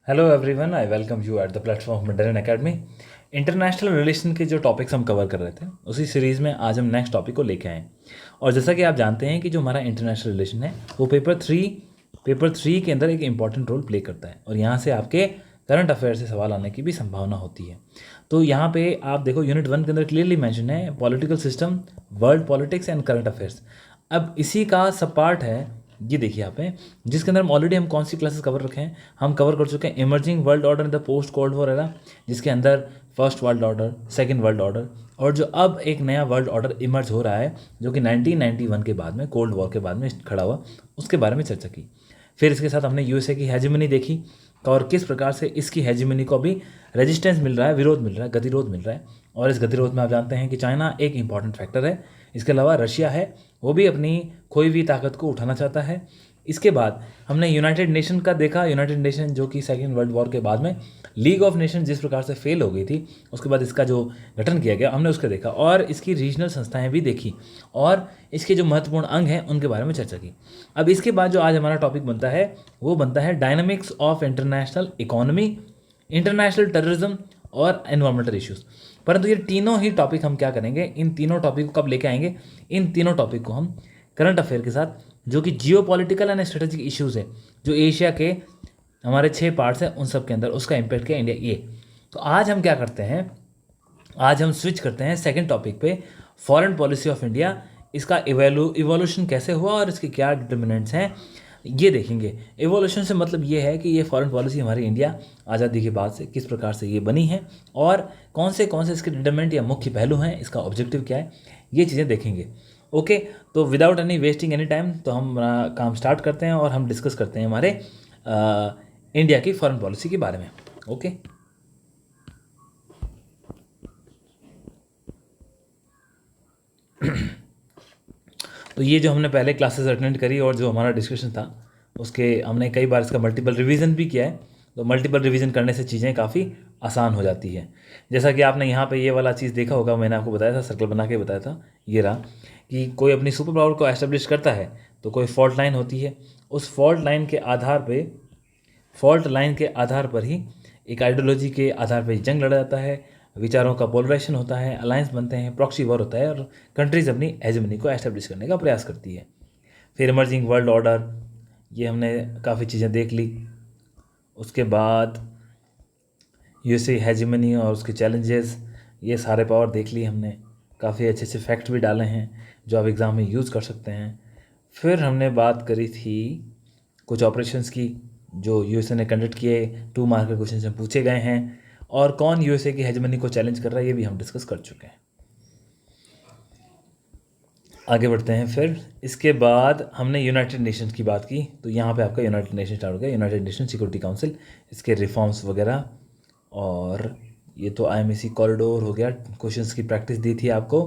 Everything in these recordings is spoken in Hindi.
Hello everyone, I welcome you at the platform of mandarin academy. International relation के जो टॉपिक्स हम कवर कर रहे थे उसी सीरीज़ में आज हम नेक्स्ट टॉपिक को लेके आए। और जैसा कि आप जानते हैं कि जो हमारा इंटरनेशनल रिलेशन है वो पेपर थ्री के अंदर एक इंपॉर्टेंट रोल प्ले करता है और यहाँ से आपके करंट अफेयर से सवाल आने की भी संभावना होती है। तो यहाँ पे आप देखो यूनिट 1 के अंदर क्लियरली मेंशन है political system, world politics and current affairs. अब इसी का सब पार्ट है, ये देखिए आप हैं, जिसके अंदर ऑलरेडी हम कौन सी क्लासेस कवर रखे हैं। हम कवर कर चुके हैं emerging world order in the post cold war era, जिसके अंदर first world order, second world order और जो अब एक नया वर्ल्ड ऑर्डर इमर्ज हो रहा है जो कि 1991 के बाद में कोल्ड वॉर के बाद में खड़ा हुआ, उसके बारे में चर्चा की। फिर इसके साथ हमने यूएसए की हेजेमनी देखी और किस प्रकार से इसकी हेजेमनी को अभी रेजिस्टेंस मिल रहा है, विरोध मिल रहा है, गतिरोध मिल रहा है। और इस गतिरोध में आप जानते हैं कि चाइना एक इंपॉर्टेंट फैक्टर है। इसके अलावा रशिया है, वो भी अपनी खोई हुई ताकत को उठाना चाहता है। इसके बाद हमने यूनाइटेड नेशन का देखा। यूनाइटेड नेशन जो कि सेकेंड वर्ल्ड वॉर के बाद में लीग ऑफ नेशन जिस प्रकार से फेल हो गई थी, उसके बाद इसका जो गठन किया गया हमने उसका देखा और इसकी रीजनल संस्थाएं भी देखी और इसके जो महत्वपूर्ण अंग हैं उनके बारे में चर्चा की। अब इसके बाद जो आज हमारा टॉपिक बनता है वो बनता है dynamics of international economy, international terrorism और एनवायरमेंटल इश्यूज़। परंतु ये तीनों ही टॉपिक हम क्या करेंगे, इन तीनों टॉपिक को कब लेके आएंगे, इन तीनों टॉपिक को हम करंट अफेयर के साथ, जो कि जियो पॉलिटिकल एंड स्ट्रेटेजिक इश्यूज़ है, जो एशिया के हमारे 6 पार्ट्स हैं उन सब के अंदर उसका इम्पैक्ट क्या इंडिया, ये। तो आज हम क्या करते हैं, आज हम स्विच करते हैं सेकंड टॉपिक पे, फॉरेन पॉलिसी ऑफ इंडिया। इसका इवोल्यूशन कैसे हुआ और इसके क्या डिटर्मिनेंट्स हैं ये देखेंगे। इवोल्यूशन से मतलब ये है कि ये फॉरेन पॉलिसी हमारी इंडिया आज़ादी के बाद से किस प्रकार से ये बनी है और कौन से इसके डिटर्मिनेंट या मुख्य पहलू हैं, इसका ऑब्जेक्टिव क्या है, ये चीज़ें देखेंगे। ओके, तो without any wasting any time तो हम काम स्टार्ट करते हैं और हम डिस्कस करते हैं हमारे इंडिया की फॉरेन पॉलिसी के बारे में। ओके, तो ये जो हमने पहले क्लासेस अटेंड करी और जो हमारा डिस्कशन था उसके हमने कई बार इसका मल्टीपल रिवीजन भी किया है। तो मल्टीपल रिवीजन करने से चीज़ें काफ़ी आसान हो जाती है। जैसा कि आपने यहाँ पे ये वाला चीज़ देखा होगा, मैंने आपको बताया था, सर्कल बना के बताया था, ये रहा कि कोई अपनी सुपर पावर को एस्टेब्लिश करता है तो कोई फॉल्ट लाइन होती है। उस फॉल्ट लाइन के आधार पर ही एक आइडियोलॉजी के आधार पर ही जंग लड़ा जाता है, विचारों का पोलराइजेशन होता है, अलायंस बनते हैं, प्रॉक्सी वॉर होता है और कंट्रीज अपनी हेजेमनी को एस्टेब्लिश करने का प्रयास करती है। फिर इमर्जिंग वर्ल्ड ऑर्डर, ये हमने काफ़ी चीज़ें देख ली। उसके बाद यूएसए हेजेमनी और उसके चैलेंजेस, ये सारे पावर देख ली हमने। काफ़ी अच्छे अच्छे फैक्ट भी डाले हैं जो आप एग्ज़ाम में यूज़ कर सकते हैं। फिर हमने बात करी थी कुछ ऑपरेशंस की जो यूएसए ने कंडक्ट किए, 2 मार्क के क्वेश्चन में पूछे गए हैं और कौन यूएसए की हेजेमनी को चैलेंज कर रहा है ये भी हम डिस्कस कर चुके हैं। आगे बढ़ते हैं। फिर इसके बाद हमने यूनाइटेड नेशंस की बात की, तो यहाँ पे आपका यूनाइटेड नेशन स्टार्ट हो गया, यूनाइटेड नेशन सिक्योरिटी काउंसिल, इसके रिफॉर्म्स वगैरह। और ये तो आईएमसी कॉरिडोर हो गया, क्वेश्चंस की प्रैक्टिस दी थी आपको।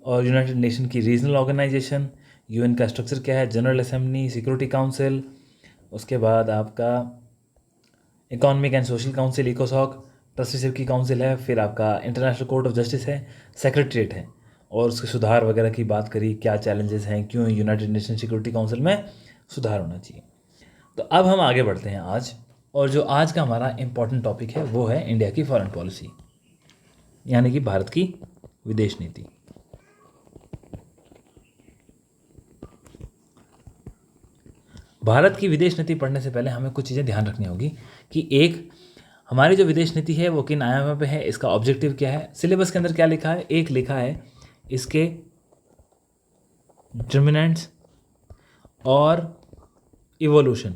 और यूनाइटेड नेशन की रीजनल ऑर्गेनाइजेशन, यूएन का स्ट्रक्चर क्या है, जनरल असेंबली, सिक्योरिटी काउंसिल। उसके बाद आपका इकोनॉमिक एंड सोशल काउंसिल, इकोसॉक, ट्रस्टीशिप की काउंसिल है। फिर आपका इंटरनेशनल कोर्ट ऑफ जस्टिस है, सेक्रेटरीट है और उसके सुधार वगैरह की बात करी, क्या चैलेंजेस हैं, क्यों यूनाइटेड नेशन सिक्योरिटी काउंसिल में सुधार होना चाहिए। तो अब हम आगे बढ़ते हैं आज, और जो आज का हमारा इम्पॉर्टेंट टॉपिक है वो है इंडिया की फॉरेन पॉलिसी, यानी कि भारत की विदेश नीति। भारत की विदेश नीति पढ़ने से पहले हमें कुछ चीज़ें ध्यान रखनी होगी कि एक, हमारी जो विदेश नीति है वो किन आयामों पे है, इसका ऑब्जेक्टिव क्या है, सिलेबस के अंदर क्या लिखा है। एक लिखा है इसके डिटर्मिनेंट्स और इवोल्यूशन।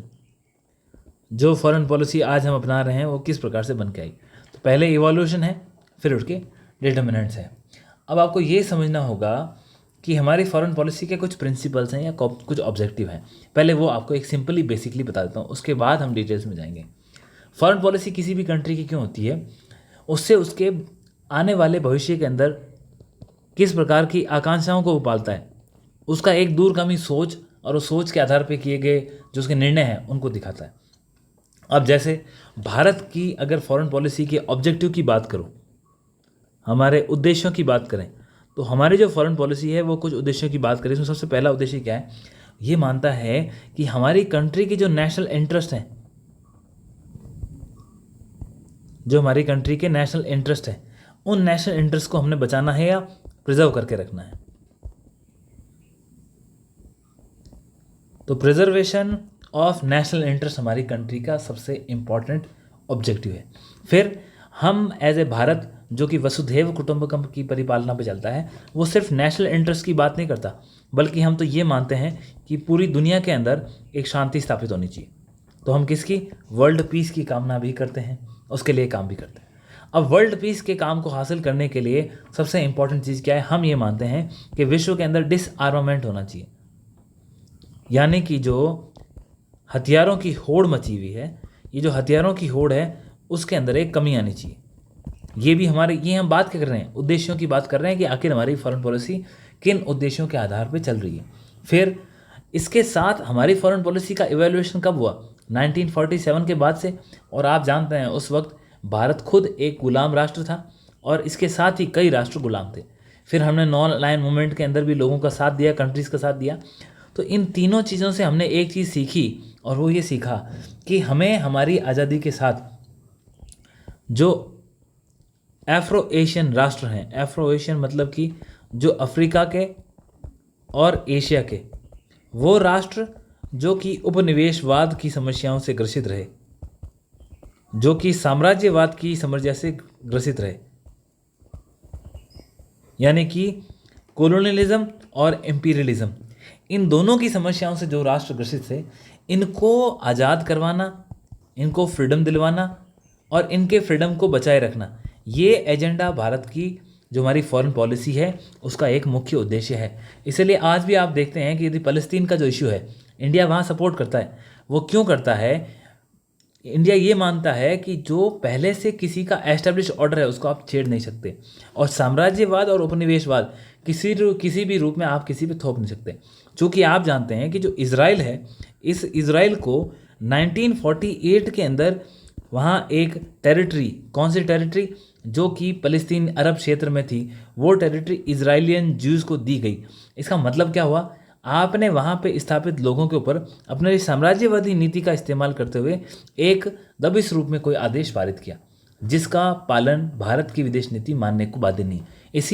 जो फॉरेन पॉलिसी आज हम अपना रहे हैं वो किस प्रकार से बन के आई। तो पहले इवोल्यूशन है, फिर उसके डिटर्मिनेंट्स हैं। अब आपको ये समझना होगा कि हमारी फॉरेन पॉलिसी के कुछ प्रिंसिपल्स हैं या कुछ ऑब्जेक्टिव हैं। पहले वो आपको एक सिंपली बेसिकली बता देता हूँ, उसके बाद हम डिटेल्स में जाएंगे। फॉरेन पॉलिसी किसी भी कंट्री की क्यों होती है, उससे उसके आने वाले भविष्य के अंदर किस प्रकार की आकांक्षाओं को वो पालता है, उसका एक दूरगामी सोच और उस सोच के आधार पर किए गए जो उसके निर्णय हैं उनको दिखाता है। अब जैसे भारत की अगर फॉरेन पॉलिसी के ऑब्जेक्टिव की बात करूं, हमारे उद्देश्यों की बात करें, तो हमारी जो फॉरेन पॉलिसी है वो कुछ उद्देश्यों की बात करें। इसमें सबसे पहला उद्देश्य क्या है, ये मानता है कि हमारी कंट्री की जो नेशनल इंटरेस्ट हैं जो हमारी कंट्री के नेशनल इंटरेस्ट है, उन नेशनल इंटरेस्ट को हमने बचाना है या प्रिजर्व करके रखना है। तो प्रिजर्वेशन ऑफ नेशनल इंटरेस्ट हमारी कंट्री का सबसे इम्पॉर्टेंट ऑब्जेक्टिव है। फिर हम एज ए भारत जो कि वसुधैव कुटुंबकम की परिपालना पे चलता है, वो सिर्फ नेशनल इंटरेस्ट की बात नहीं करता, बल्कि हम तो ये मानते हैं कि पूरी दुनिया के अंदर एक शांति स्थापित होनी चाहिए। तो हम किसकी? वर्ल्ड पीस की कामना भी करते हैं, उसके लिए काम भी करते हैं। अब वर्ल्ड पीस के काम को हासिल करने के लिए सबसे इंपॉर्टेंट चीज़ क्या है? हम ये मानते हैं कि विश्व के अंदर डिसआर्मामेंट होना चाहिए, यानी कि जो हथियारों की होड़ मची हुई है, ये जो हथियारों की होड़ है उसके अंदर एक कमी आनी चाहिए। ये हम बात क्या कर रहे हैं? उद्देश्यों की बात कर रहे हैं कि आखिर हमारी फॉरेन पॉलिसी किन उद्देश्यों के आधार पर चल रही है। फिर इसके साथ हमारी फॉरेन पॉलिसी का इवैल्यूएशन कब हुआ? 1947 के बाद से। और आप जानते हैं उस वक्त भारत खुद एक गुलाम राष्ट्र था और इसके साथ ही कई राष्ट्र गुलाम थे। फिर हमने नॉन अलाइन मूवमेंट के अंदर भी लोगों का साथ दिया, कंट्रीज़ का साथ दिया। तो इन तीनों चीज़ों से हमने एक चीज़ सीखी, और वो ये सीखा कि हमें हमारी आज़ादी के साथ जो एफ्रो एशियन राष्ट्र हैं, एफ्रो एशियन मतलब कि जो अफ्रीका के और एशिया के वो राष्ट्र जो कि उपनिवेशवाद की समस्याओं से ग्रसित रहे, जो कि साम्राज्यवाद की समस्या से ग्रसित रहे, यानी कि कोलोनियलिज्म और एम्पीरियलिज्म, इन दोनों की समस्याओं से जो राष्ट्र ग्रसित थे, इनको आज़ाद करवाना, इनको फ्रीडम दिलवाना और इनके फ्रीडम को बचाए रखना, ये एजेंडा भारत की जो हमारी फॉरेन पॉलिसी है उसका एक मुख्य उद्देश्य है। इसलिए आज भी आप देखते हैं कि यदि फ़लस्तीन का जो इशू है, इंडिया वहाँ सपोर्ट करता है। वो क्यों करता है? इंडिया ये मानता है कि जो पहले से किसी का एस्टेब्लिश ऑर्डर है उसको आप छेड़ नहीं सकते, और साम्राज्यवाद और उपनिवेशवाद किसी भी रूप में आप किसी पे थोप नहीं सकते। चूँकि आप जानते हैं कि जो इज़राइल है, इस इज़राइल को 1948 के अंदर वहाँ एक टेरिटरी, कौन सी टेरिटरी? जो कि फ़लस्तीन अरब क्षेत्र में थी, वो टेरिटरी इज़राइलियन ज्यूज़ को दी गई। इसका मतलब क्या हुआ? आपने वहाँ पे स्थापित लोगों के ऊपर अपने साम्राज्यवादी नीति का इस्तेमाल करते हुए एक दबिश रूप में कोई आदेश पारित किया, जिसका पालन भारत की विदेश नीति मानने को बाध्य नहीं।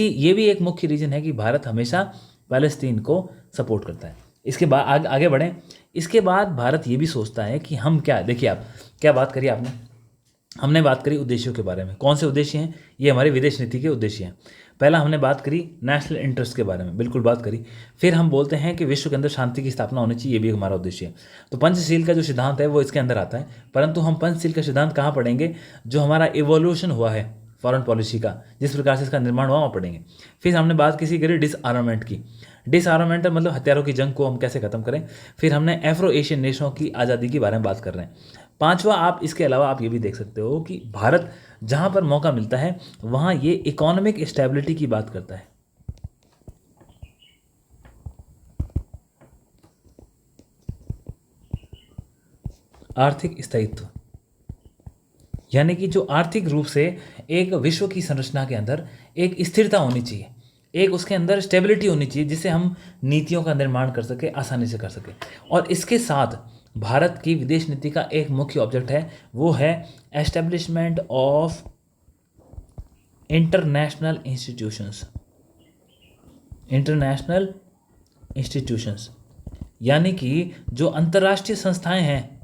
ये भी एक मुख्य रीज़न है कि भारत हमेशा फ़लस्तीन को सपोर्ट करता है। इसके बाद आगे बढ़ें। इसके बाद भारत ये भी सोचता है कि हम क्या, देखिए आप क्या बात करी आपने, हमने बात करी उद्देश्यों के बारे में। कौन से उद्देश्य हैं? ये हमारी विदेश नीति के उद्देश्य हैं। पहला हमने बात करी नेशनल इंटरेस्ट के बारे में, बिल्कुल बात करी। फिर हम बोलते हैं कि विश्व के अंदर शांति की स्थापना होनी चाहिए, ये भी हमारा उद्देश्य है। तो पंचशील का जो सिद्धांत है वो इसके अंदर आता है, परंतु हम पंचशील का सिद्धांत कहाँ पढ़ेंगे? जो हमारा इवोल्यूशन हुआ है फॉरेन पॉलिसी का, जिस प्रकार से इसका निर्माण हुआ, वहाँ पढ़ेंगे। फिर हमने बात किसी करी डिसआर्मामेंट की। डिसआर्मामेंट मतलब हथियारों की जंग को हम कैसे खत्म करें। फिर हमने एफ्रो एशियन देशों की आज़ादी के बारे में बात कर रहे हैं। पांचवा, आप इसके अलावा आप ये भी देख सकते हो कि भारत जहाँ पर मौका मिलता है वहाँ ये इकोनॉमिक स्टेबिलिटी की बात करता है। आर्थिक स्थायित्व, यानी कि जो आर्थिक रूप से एक विश्व की संरचना के अंदर एक स्थिरता होनी चाहिए, एक उसके अंदर स्टेबिलिटी होनी चाहिए, जिससे हम नीतियों का निर्माण कर सके, आसानी से कर सके। और इसके साथ भारत की विदेश नीति का एक मुख्य ऑब्जेक्ट है, वो है एस्टेब्लिशमेंट ऑफ इंटरनेशनल इंस्टीट्यूशंस, यानी कि जो अंतर्राष्ट्रीय संस्थाएं हैं,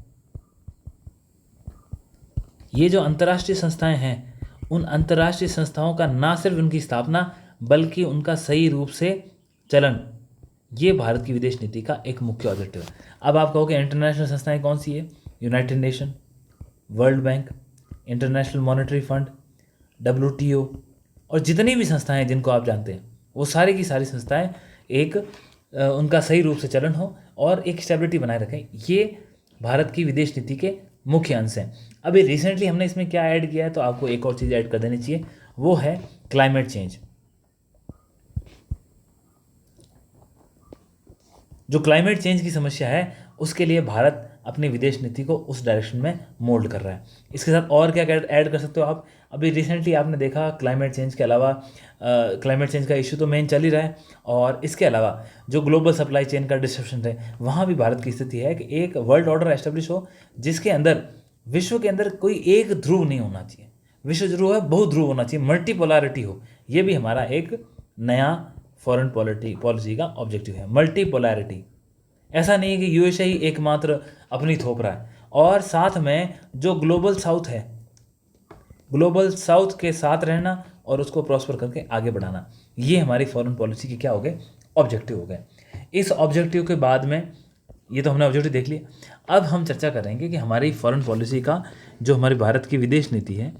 ये जो अंतर्राष्ट्रीय संस्थाएं हैं, उन अंतर्राष्ट्रीय संस्थाओं का ना सिर्फ उनकी स्थापना बल्कि उनका सही रूप से चलन, ये भारत की विदेश नीति का एक मुख्य ऑब्जेक्टिव है। अब आप कहोगे इंटरनेशनल संस्थाएं कौन सी है? United nation, world bank, international monetary fund, WTO, और जितनी भी संस्थाएं जिनको आप जानते हैं, वो सारी की सारी संस्थाएं एक उनका सही रूप से चलन हो और एक स्टेबिलिटी बनाए रखें, ये भारत की विदेश नीति के मुख्य अंश हैं। अभी रिसेंटली हमने इसमें क्या ऐड किया है, तो आपको एक और चीज़ ऐड कर देनी चाहिए, वो है क्लाइमेट चेंज। जो क्लाइमेट चेंज की समस्या है, उसके लिए भारत अपनी विदेश नीति को उस डायरेक्शन में मोल्ड कर रहा है। इसके साथ और क्या ऐड कर सकते हो आप? अभी रिसेंटली आपने देखा क्लाइमेट चेंज के अलावा, क्लाइमेट चेंज का इशू तो मेन चल ही रहा है, और इसके अलावा जो ग्लोबल सप्लाई चेन का डिस्ट्रप्शन है, वहाँ भी भारत की स्थिति है कि एक वर्ल्ड ऑर्डर एस्टेब्लिश हो जिसके अंदर विश्व के अंदर कोई एक ध्रुव नहीं होना चाहिए। विश्व जो ध्रुव है बहुध्रुव होना चाहिए, मल्टीपोलैरिटी हो। ये भी हमारा एक नया फॉरेन पॉलिसी का ऑब्जेक्टिव है, मल्टीपोलैरिटी। ऐसा नहीं है कि यूएसए ही एकमात्र अपनी थोप रहा है, और साथ में जो ग्लोबल साउथ है, ग्लोबल साउथ के साथ रहना और उसको प्रॉस्पर करके आगे बढ़ाना, ये हमारी फॉरेन पॉलिसी के क्या हो गए, ऑब्जेक्टिव हो गए। इस ऑब्जेक्टिव के बाद में, ये तो हमने ऑब्जेक्टिव देख लिया, अब हम चर्चा करेंगे कि हमारी फॉरेन पॉलिसी का जो हमारी भारत की विदेश नीति है,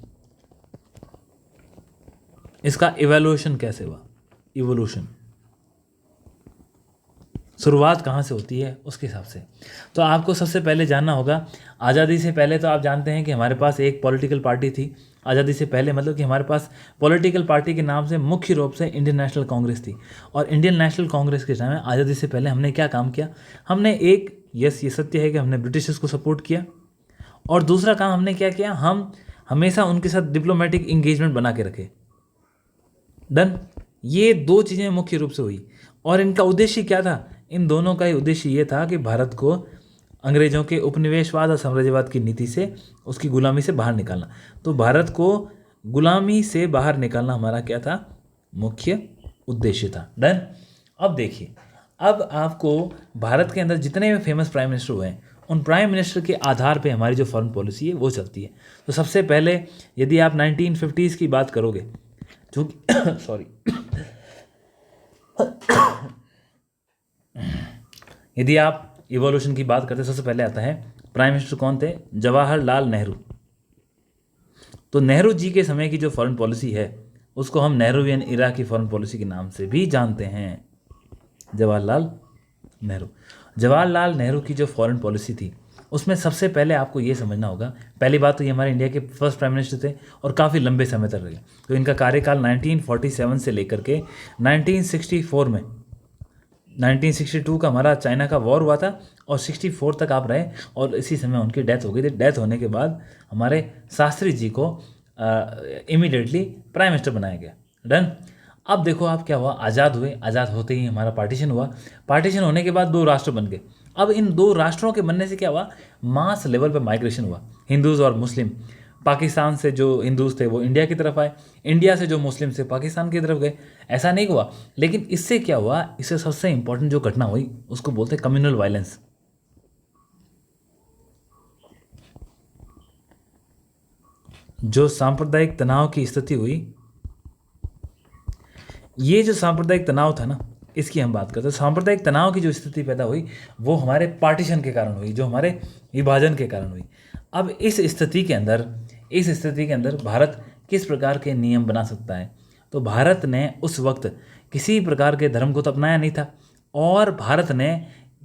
इसका इवैल्यूएशन कैसे हुआ, इवोल्यूशन, शुरुआत कहाँ से होती है उसके हिसाब से। तो आपको सबसे पहले जानना होगा, आज़ादी से पहले तो आप जानते हैं कि हमारे पास एक पॉलिटिकल पार्टी थी। आज़ादी से पहले मतलब कि हमारे पास पॉलिटिकल पार्टी के नाम से मुख्य रूप से इंडियन नेशनल कांग्रेस थी। और इंडियन नेशनल कांग्रेस के समय आज़ादी से पहले हमने क्या काम किया, हमने एक, ये सत्य है कि हमने ब्रिटिशर्स को सपोर्ट किया, और दूसरा काम हमने क्या किया, हम हमेशा उनके साथ डिप्लोमेटिक इंगेजमेंट बना के रखे। डन। ये दो चीज़ें मुख्य रूप से हुई, और इनका उद्देश्य क्या था, इन दोनों का ही उद्देश्य ये था कि भारत को अंग्रेज़ों के उपनिवेशवाद और साम्राज्यवाद की नीति से, उसकी गुलामी से बाहर निकालना। तो भारत को गुलामी से बाहर निकालना हमारा क्या था, मुख्य उद्देश्य था। डन। अब देखिए, अब आपको भारत के अंदर जितने भी फेमस प्राइम मिनिस्टर हुए हैं, उन प्राइम मिनिस्टर के आधार पे हमारी जो फॉरेन पॉलिसी है वो चलती है। तो सबसे पहले यदि आप 1950s की बात करोगे, जो सॉरी यदि आप इवोल्यूशन की बात करते, सबसे पहले आता है प्राइम मिनिस्टर कौन थे, जवाहरलाल नेहरू। तो नेहरू जी के समय की जो फॉरेन पॉलिसी है उसको हम नेहरूवियन इरा की फॉरेन पॉलिसी के नाम से भी जानते हैं, जवाहरलाल नेहरू। जवाहरलाल नेहरू की जो फॉरेन पॉलिसी थी उसमें सबसे पहले आपको ये समझना होगा, पहली बात तो ये हमारे इंडिया के फर्स्ट प्राइम मिनिस्टर थे और काफ़ी लंबे समय तक रहे। तो इनका कार्यकाल 1947 से लेकर के 1964 में, 1962 का हमारा चाइना का वॉर हुआ था, और 64 तक आप रहे, और इसी समय उनकी डेथ हो गई थी। डेथ होने के बाद हमारे शास्त्री जी को इमीडिएटली प्राइम मिनिस्टर बनाया गया। डन। अब देखो आप क्या हुआ, आज़ाद हुए, आज़ाद होते ही हमारा पार्टीशन हुआ, पार्टीशन होने के बाद दो राष्ट्र बन गए। अब इन दो राष्ट्रों के बनने से क्या हुआ, मास लेवल पर माइग्रेशन हुआ, हिंदूज़ और मुस्लिम। पाकिस्तान से जो हिंदूज़ थे वो इंडिया की तरफ आए, इंडिया से जो मुस्लिम से पाकिस्तान की तरफ गए। ऐसा नहीं हुआ, लेकिन इससे क्या हुआ, इससे सबसे इंपॉर्टेंट जो घटना हुई उसको बोलते हैं कम्युनल वायलेंस। जो सांप्रदायिक तनाव की स्थिति हुई, ये जो सांप्रदायिक तनाव था ना, इसकी हम बात करते हैं। सांप्रदायिक तनाव की जो स्थिति पैदा हुई वो हमारे पार्टीशन के कारण हुई, जो हमारे विभाजन के कारण हुई। अब इस स्थिति के अंदर भारत किस प्रकार के नियम बना सकता है, तो भारत ने उस वक्त किसी प्रकार के धर्म को तो अपनाया नहीं था, और भारत ने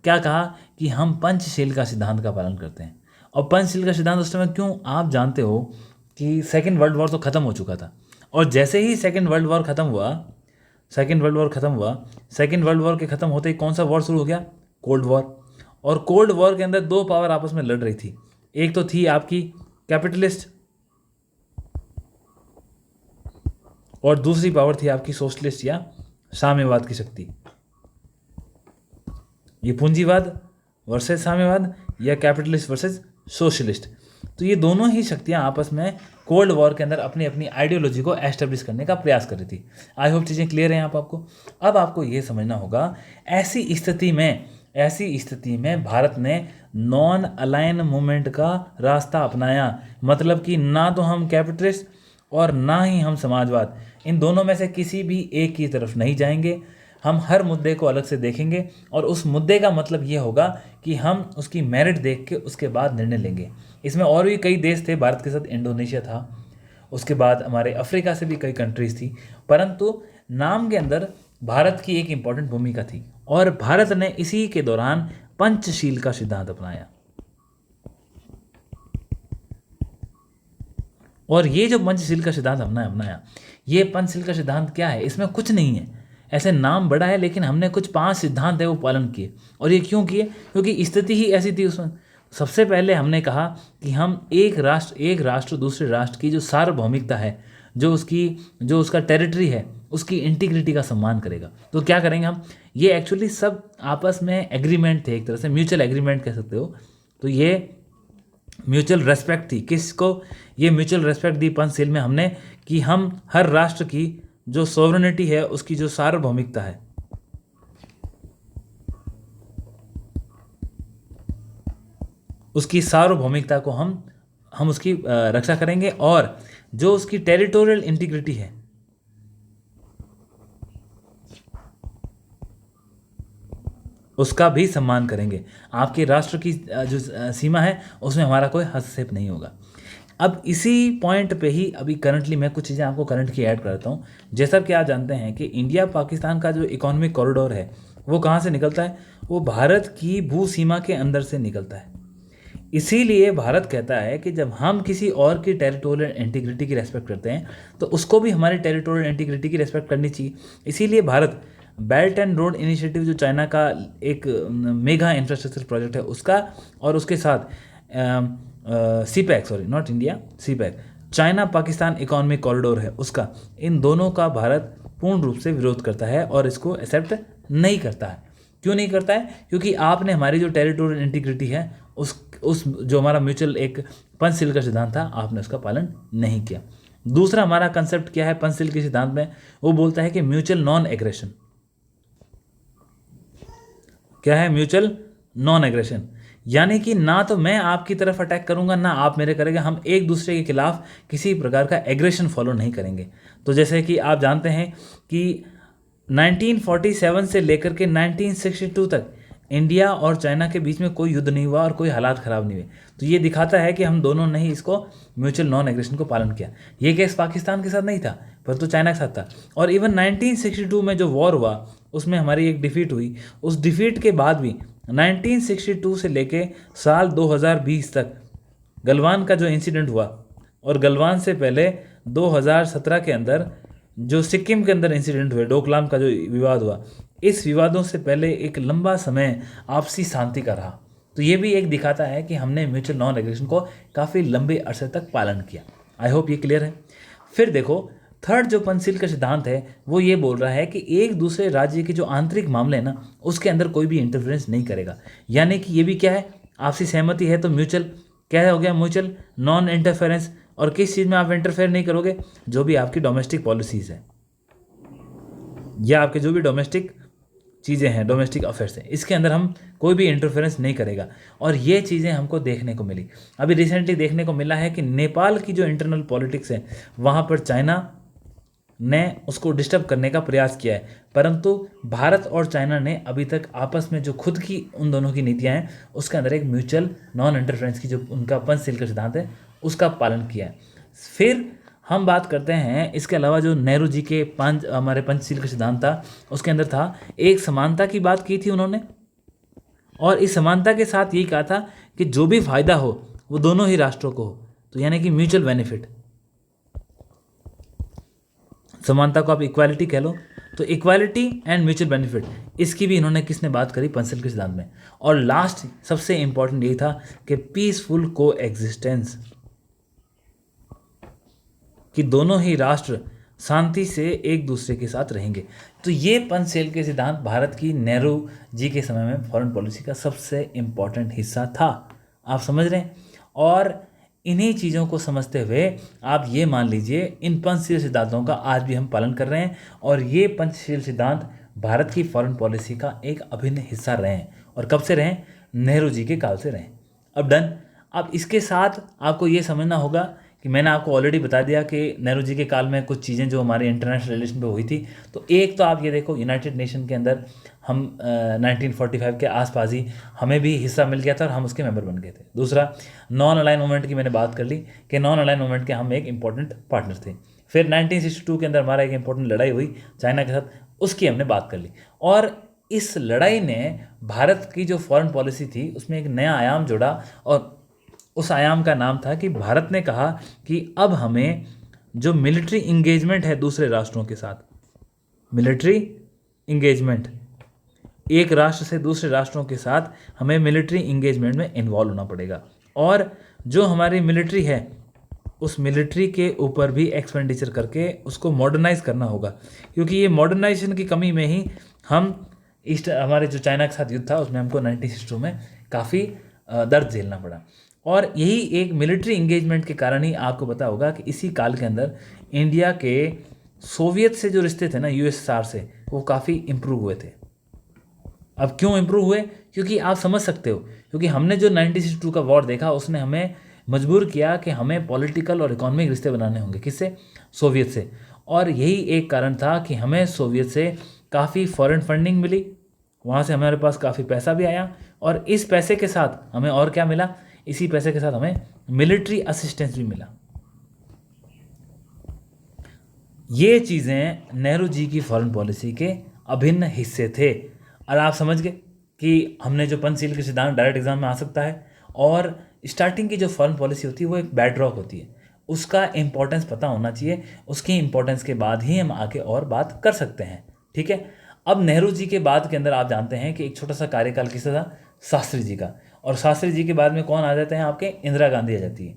क्या कहा कि हम पंचशील का सिद्धांत का पालन करते हैं। और पंचशील का सिद्धांत उस समय क्यों, आप जानते हो कि सेकेंड वर्ल्ड वॉर तो ख़त्म हो चुका था, और जैसे ही सेकेंड वर्ल्ड वॉर ख़त्म हुआ, सेकेंड वर्ल्ड वॉर के ख़त्म होते ही कौन सा वॉर शुरू हो गया, कोल्ड वॉर। और कोल्ड वॉर के अंदर दो पावर आपस में लड़ रही थी, एक तो थी आपकी कैपिटलिस्ट, और दूसरी पावर थी आपकी सोशलिस्ट या साम्यवाद की शक्ति। ये पूंजीवाद वर्सेस साम्यवाद या कैपिटलिस्ट वर्सेस सोशलिस्ट। तो ये दोनों ही शक्तियां आपस में कोल्ड वॉर के अंदर अपनी अपनी आइडियोलॉजी को एस्टेब्लिश करने का प्रयास कर रही थी। आई होप चीज़ें क्लियर हैं आपको। अब आपको ये समझना होगा, ऐसी स्थिति में भारत ने नॉन अलाइन मूवमेंट का रास्ता अपनाया। मतलब कि ना तो हम कैपिटलिस्ट और ना ही हम समाजवाद, इन दोनों में से किसी भी एक की तरफ नहीं जाएंगे। हम हर मुद्दे को अलग से देखेंगे, और उस मुद्दे का मतलब ये होगा कि हम उसकी मेरिट देख के उसके बाद निर्णय लेंगे। इसमें और भी कई देश थे भारत के साथ, इंडोनेशिया था, उसके बाद हमारे अफ्रीका से भी कई कंट्रीज़ थी, परंतु नाम के अंदर भारत की एक इम्पॉर्टेंट भूमिका थी, और भारत ने इसी के दौरान पंचशील का सिद्धांत अपनाया। और ये जो पंचशील का सिद्धांत हमने अपनाया, ये पंचशील का सिद्धांत क्या है, इसमें कुछ नहीं है, ऐसे नाम बड़ा है, लेकिन हमने कुछ 5 सिद्धांत है वो पालन किए। और ये क्यों किए, क्योंकि स्थिति ही ऐसी थी उसमें। सबसे पहले हमने कहा कि हम एक राष्ट्र दूसरे राष्ट्र की जो सार्वभौमिकता है, जो उसका टेरिटरी है, उसकी इंटीग्रिटी का सम्मान करेगा। तो क्या करेंगे हम, ये एक्चुअली सब आपस में एग्रीमेंट थे, एक तरह से म्यूचुअल एग्रीमेंट कह सकते हो। तो ये म्यूचुअल रेस्पेक्ट थी। किसको ये म्यूचुअल रेस्पेक्ट दी पंचशील में हमने, कि हम हर राष्ट्र की जो सोवरेनिटी है, उसकी जो सार्वभौमिकता है, उसकी सार्वभौमिकता को हम उसकी रक्षा करेंगे, और जो उसकी टेरिटोरियल इंटीग्रिटी है, उसका भी सम्मान करेंगे। आपके राष्ट्र की जो सीमा है उसमें हमारा कोई हस्तक्षेप नहीं होगा। अब इसी पॉइंट पे ही अभी करंटली मैं कुछ चीज़ें आपको करंट की ऐड करता हूँ। जैसा कि आप जानते हैं कि इंडिया पाकिस्तान का जो इकोनॉमिक कॉरिडोर है वो कहाँ से निकलता है, वो भारत की भू सीमा के अंदर से निकलता है। इसीलिए भारत कहता है कि जब हम किसी और की टेरिटोरियल इंटीग्रिटी की रेस्पेक्ट करते हैं तो उसको भी हमारी टेरिटोरियल इंटीग्रिटी की रेस्पेक्ट करनी चाहिए। इसीलिए Bharat belt and road initiative, जो चाइना का एक मेगा इंफ्रास्ट्रक्चर प्रोजेक्ट है, उसका, और उसके साथ CPEC, sorry not India, CPEC, China Pakistan economic corridor है उसका, इन दोनों का भारत पूर्ण रूप से विरोध करता है और इसको एक्सेप्ट नहीं करता है। क्यों नहीं करता है? क्योंकि आपने हमारी जो टेरिटोरियल इंटीग्रिटी है, उस जो हमारा म्यूचुअल एक पंचशील का सिद्धांत था, आपने उसका पालन नहीं किया। दूसरा हमारा कंसेप्ट क्या है पंचशील के सिद्धांत में, वो बोलता है कि म्यूचुअल नॉन एग्रेशन। क्या है म्यूचुअल नॉन एग्रेशन? यानी कि ना तो मैं आपकी तरफ अटैक करूंगा, ना आप मेरे करेंगे, हम एक दूसरे के खिलाफ किसी प्रकार का एग्रेशन फॉलो नहीं करेंगे। तो जैसे कि आप जानते हैं कि 1947 से लेकर के 1962 तक इंडिया और चाइना के बीच में कोई युद्ध नहीं हुआ और कोई हालात ख़राब नहीं हुए। तो ये दिखाता है कि हम दोनों ने ही इसको म्यूचुअल नॉन एग्रेशन को पालन किया। ये केस पाकिस्तान के साथ नहीं था, पर तो चाइना के साथ था। और इवन 1962 में जो वॉर हुआ उसमें हमारी एक डिफीट हुई। उस डिफीट के बाद भी 1962 से लेके साल 2020 तक गलवान का जो इंसिडेंट हुआ, और गलवान से पहले 2017 के अंदर जो सिक्किम के अंदर इंसिडेंट हुए, डोकलाम का जो विवाद हुआ, इस विवादों से पहले एक लंबा समय आपसी शांति का रहा। तो ये भी एक दिखाता है कि हमने म्यूचुअल नॉन एग्रेशन को काफ़ी लंबे अरसे तक पालन किया। आई होप ये क्लियर है। फिर देखो, थर्ड जो पंचशील का सिद्धांत है वो ये बोल रहा है कि एक दूसरे राज्य के जो आंतरिक मामले हैं ना, उसके अंदर कोई भी इंटरफेरेंस नहीं करेगा। यानी कि ये भी क्या है, आपसी सहमति है तो म्यूचुअल, क्या हो गया, म्यूचुअल नॉन इंटरफेरेंस। और किस चीज़ में आप इंटरफेयर नहीं करोगे? जो भी आपकी डोमेस्टिक पॉलिसीज़ है या आपके जो भी डोमेस्टिक चीज़ें हैं, डोमेस्टिक अफेयर्स हैं, इसके अंदर हम कोई भी इंटरफेरेंस नहीं करेगा। और ये चीज़ें हमको देखने को मिली। अभी रिसेंटली देखने को मिला है कि नेपाल की जो इंटरनल पॉलिटिक्स है, वहाँ पर चाइना ने उसको डिस्टर्ब करने का प्रयास किया है, परंतु भारत और चाइना ने अभी तक आपस में जो खुद की उन दोनों की नीतियाँ हैं, उसके अंदर एक म्यूचुअल नॉन इंटरफेरेंस की जो उनका पंचशील का सिद्धांत है, उसका पालन किया है। फिर हम बात करते हैं, इसके अलावा जो नेहरू जी के हमारे पंचशील का सिद्धांत था, उसके अंदर था एक समानता की बात की थी उन्होंने, और इस समानता के साथ यही कहा था कि जो भी फायदा हो वो दोनों ही राष्ट्रों को हो। तो यानी कि म्यूचुअल बेनिफिट, समानता को आप इक्वालिटी कह लो, तो इक्वालिटी एंड म्यूचुअल बेनिफिट, इसकी भी इन्होंने किसने बात करी? पंचशील के सिद्धांत में। और लास्ट सबसे इंपॉर्टेंट यही था कि पीसफुल को एग्जिस्टेंस, कि दोनों ही राष्ट्र शांति से एक दूसरे के साथ रहेंगे। तो ये पंचशील के सिद्धांत भारत की नेहरू जी के समय में फॉरेन पॉलिसी का सबसे इम्पॉर्टेंट हिस्सा था। आप समझ रहे हैं? और इन्हीं चीज़ों को समझते हुए आप ये मान लीजिए, इन पंचशील सिद्धांतों का आज भी हम पालन कर रहे हैं, और ये पंचशील सिद्धांत भारत की फॉरेन पॉलिसी का एक अभिन्न हिस्सा रहे हैं। और कब से रहे? नेहरू जी के काल से रहे। अब डन। अब इसके साथ आपको ये समझना होगा कि मैंने आपको ऑलरेडी बता दिया कि नेहरू जी के काल में कुछ चीज़ें जो हमारे इंटरनेशनल रिलेशन पे हुई थी। तो एक तो आप ये देखो, यूनाइटेड नेशन के अंदर हम 1945 के आसपास ही हमें भी हिस्सा मिल गया था और हम उसके मेंबर बन गए थे। दूसरा, नॉन अलाइन मूवमेंट की मैंने बात कर ली कि नॉन अलाइन मूवमेंट के हम एक इंपॉर्टेंट पार्टनर थे। फिर 1962 के अंदर हमारा एक इंपॉर्टेंट लड़ाई हुई चाइना के साथ, उसकी हमने बात कर ली। और इस लड़ाई ने भारत की जो फॉरेन पॉलिसी थी उसमें एक नया आयाम जोड़ा, और उस आयाम का नाम था कि भारत ने कहा कि अब हमें जो मिलिट्री इंगेजमेंट है दूसरे राष्ट्रों के साथ, मिलिट्री इंगेजमेंट, एक राष्ट्र से दूसरे राष्ट्रों के साथ हमें मिलिट्री इंगेजमेंट में इन्वॉल्व होना पड़ेगा, और जो हमारी मिलिट्री है उस मिलिट्री के ऊपर भी एक्सपेंडिचर करके उसको मॉडर्नाइज करना होगा, क्योंकि ये मॉडर्नाइजेशन की कमी में ही हम हमारे जो चाइना के साथ युद्ध था उसमें हमको 1962 में काफ़ी दर्द झेलना पड़ा। और यही एक मिलिट्री इंगेजमेंट के कारण ही आपको पता होगा कि इसी काल के अंदर इंडिया के सोवियत से जो रिश्ते थे ना, यूएसएसआर से, वो काफ़ी इम्प्रूव हुए थे। अब क्यों इम्प्रूव हुए? क्योंकि आप समझ सकते हो, क्योंकि हमने जो 1962 का वॉर देखा उसने हमें मजबूर किया कि हमें पॉलिटिकल और इकोनॉमिक रिश्ते बनाने होंगे। किससे? सोवियत से। और यही एक कारण था कि हमें सोवियत से काफ़ी फॉरेन फंडिंग मिली, वहाँ से हमारे पास काफ़ी पैसा भी आया, और इस पैसे के साथ हमें और क्या मिला? इसी पैसे के साथ हमें मिलिट्री असिस्टेंस भी मिला। ये चीज़ें नेहरू जी की फॉरेन पॉलिसी के अभिन्न हिस्से थे। और आप समझ गए कि हमने जो पंचशील के सिद्धांत डायरेक्ट एग्जाम में आ सकता है, और स्टार्टिंग की जो फॉरेन पॉलिसी होती है वो एक बैकड्रॉप होती है, उसका इंपॉर्टेंस पता होना चाहिए। उसकी इंपॉर्टेंस के बाद ही हम आके और बात कर सकते हैं। ठीक है। अब नेहरू जी के बाद के अंदर आप जानते हैं कि एक छोटा सा कार्यकाल किसका था? शास्त्री जी का। और शास्त्री जी के बाद में कौन आ जाते हैं आपके? इंदिरा गांधी आ जाती है।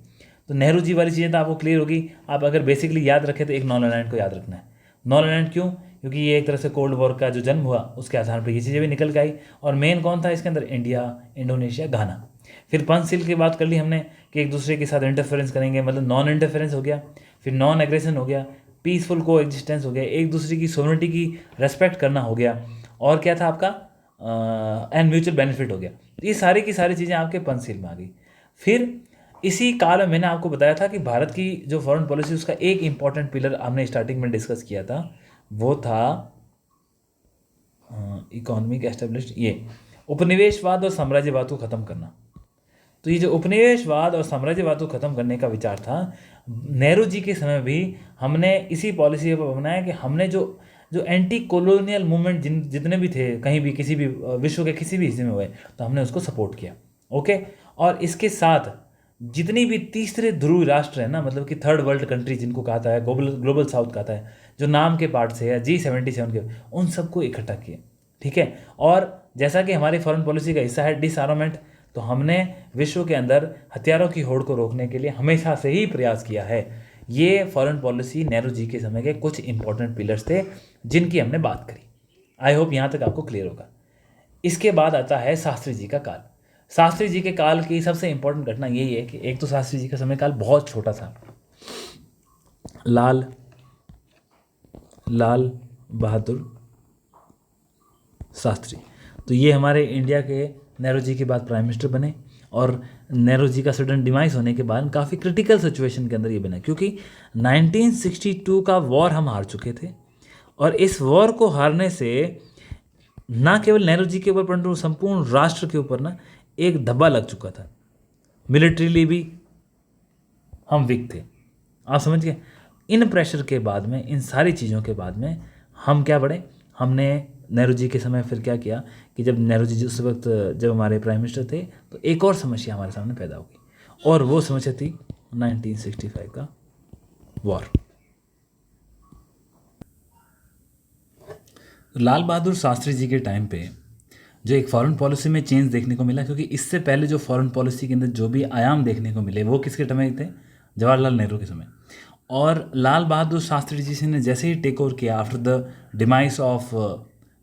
तो नेहरू जी वाली चीज़ें तो आपको क्लियर होगी। आप अगर बेसिकली याद रखें तो एक नॉन अलाइंड को याद रखना है। नॉन अलाइंड क्यों? क्योंकि ये एक तरह से कोल्ड वॉर का जो जन्म हुआ उसके आधार पर ये चीज़ें भी निकल के आई। और मेन कौन था इसके अंदर? इंडिया, इंडोनेशिया, घाना। फिर पंचशील की बात कर ली हमने कि एक दूसरे के साथ इंटरफेरेंस करेंगे, मतलब नॉन इंटरफेरेंस हो गया। फिर नॉन एग्रेशन हो गया, पीसफुल को एग्जिस्टेंस हो गया, एक दूसरे की सोवरेनिटी की रेस्पेक्ट करना हो गया, और क्या था आपका? एंड म्यूचुअल बेनिफिट हो गया। ये सारी की सारी चीज़ें आपके पंचशील में आ गई। फिर इसी काल में मैंने आपको बताया था कि भारत की जो फॉरेन पॉलिसी उसका एक इंपॉर्टेंट पिलर हमने स्टार्टिंग में डिस्कस किया था, वो था इकोनॉमिक एस्टेब्लिश, ये उपनिवेशवाद और साम्राज्यवाद को ख़त्म करना। तो ये जो उपनिवेशवाद और साम्राज्यवाद को ख़त्म करने का विचार था, नेहरू जी के समय भी हमने इसी पॉलिसी पर बनाया कि हमने जो जो एंटी कॉलोनियल मूवमेंट जितने भी थे कहीं भी किसी भी विश्व के किसी भी हिस्से में हुए, तो हमने उसको सपोर्ट किया। ओके। और इसके साथ जितनी भी तीसरे ध्रुव राष्ट्र है ना, मतलब कि थर्ड वर्ल्ड कंट्री जिनको कहता है, ग्लोबल साउथ कहता है, जो नाम के पार्ट से है G77 के, उन सबको इकट्ठा किया। ठीक है। और जैसा कि हमारी फॉरेन पॉलिसी का हिस्सा है डिसआर्मामेंट, तो हमने विश्व के अंदर हथियारों की होड़ को रोकने के लिए हमेशा से ही प्रयास किया है। ये फॉरेन पॉलिसी नेहरू जी के समय के कुछ इंपॉर्टेंट पिलर्स थे जिनकी हमने बात करी। आई होप यहाँ तक आपको क्लियर होगा। इसके बाद आता है शास्त्री जी का काल। शास्त्री जी के काल की सबसे इंपॉर्टेंट घटना यही है कि एक तो शास्त्री जी का समय काल बहुत छोटा था। लाल बहादुर शास्त्री, तो ये हमारे इंडिया के नेहरू जी के बाद प्राइम मिनिस्टर बने, और नेहरू जी का सडन डिमाइस होने के बाद काफ़ी क्रिटिकल सिचुएशन के अंदर ये बना, क्योंकि 1962 का वॉर हम हार चुके थे, और इस वॉर को हारने से ना केवल नेहरू जी के ऊपर परंतु संपूर्ण राष्ट्र के ऊपर ना एक धब्बा लग चुका था। मिलिट्रीली भी हम वीक थे। आप समझ गए? इन प्रेशर के बाद में, इन सारी चीज़ों के बाद में हम क्या बढ़े? हमने नेहरू जी के समय फिर क्या किया कि जब नेहरू जी उस वक्त जब हमारे प्राइम मिनिस्टर थे, तो एक और समस्या हमारे सामने पैदा हो गई, और वो समस्या थी 1965 का वॉर। लाल बहादुर शास्त्री जी के टाइम पे जो एक फॉरेन पॉलिसी में चेंज देखने को मिला, क्योंकि इससे पहले जो फॉरेन पॉलिसी के अंदर जो भी आयाम देखने को मिले वो किसके समय थे? जवाहरलाल नेहरू के समय। और लाल बहादुर शास्त्री जी ने जैसे ही टेक ओवर किया after the demise of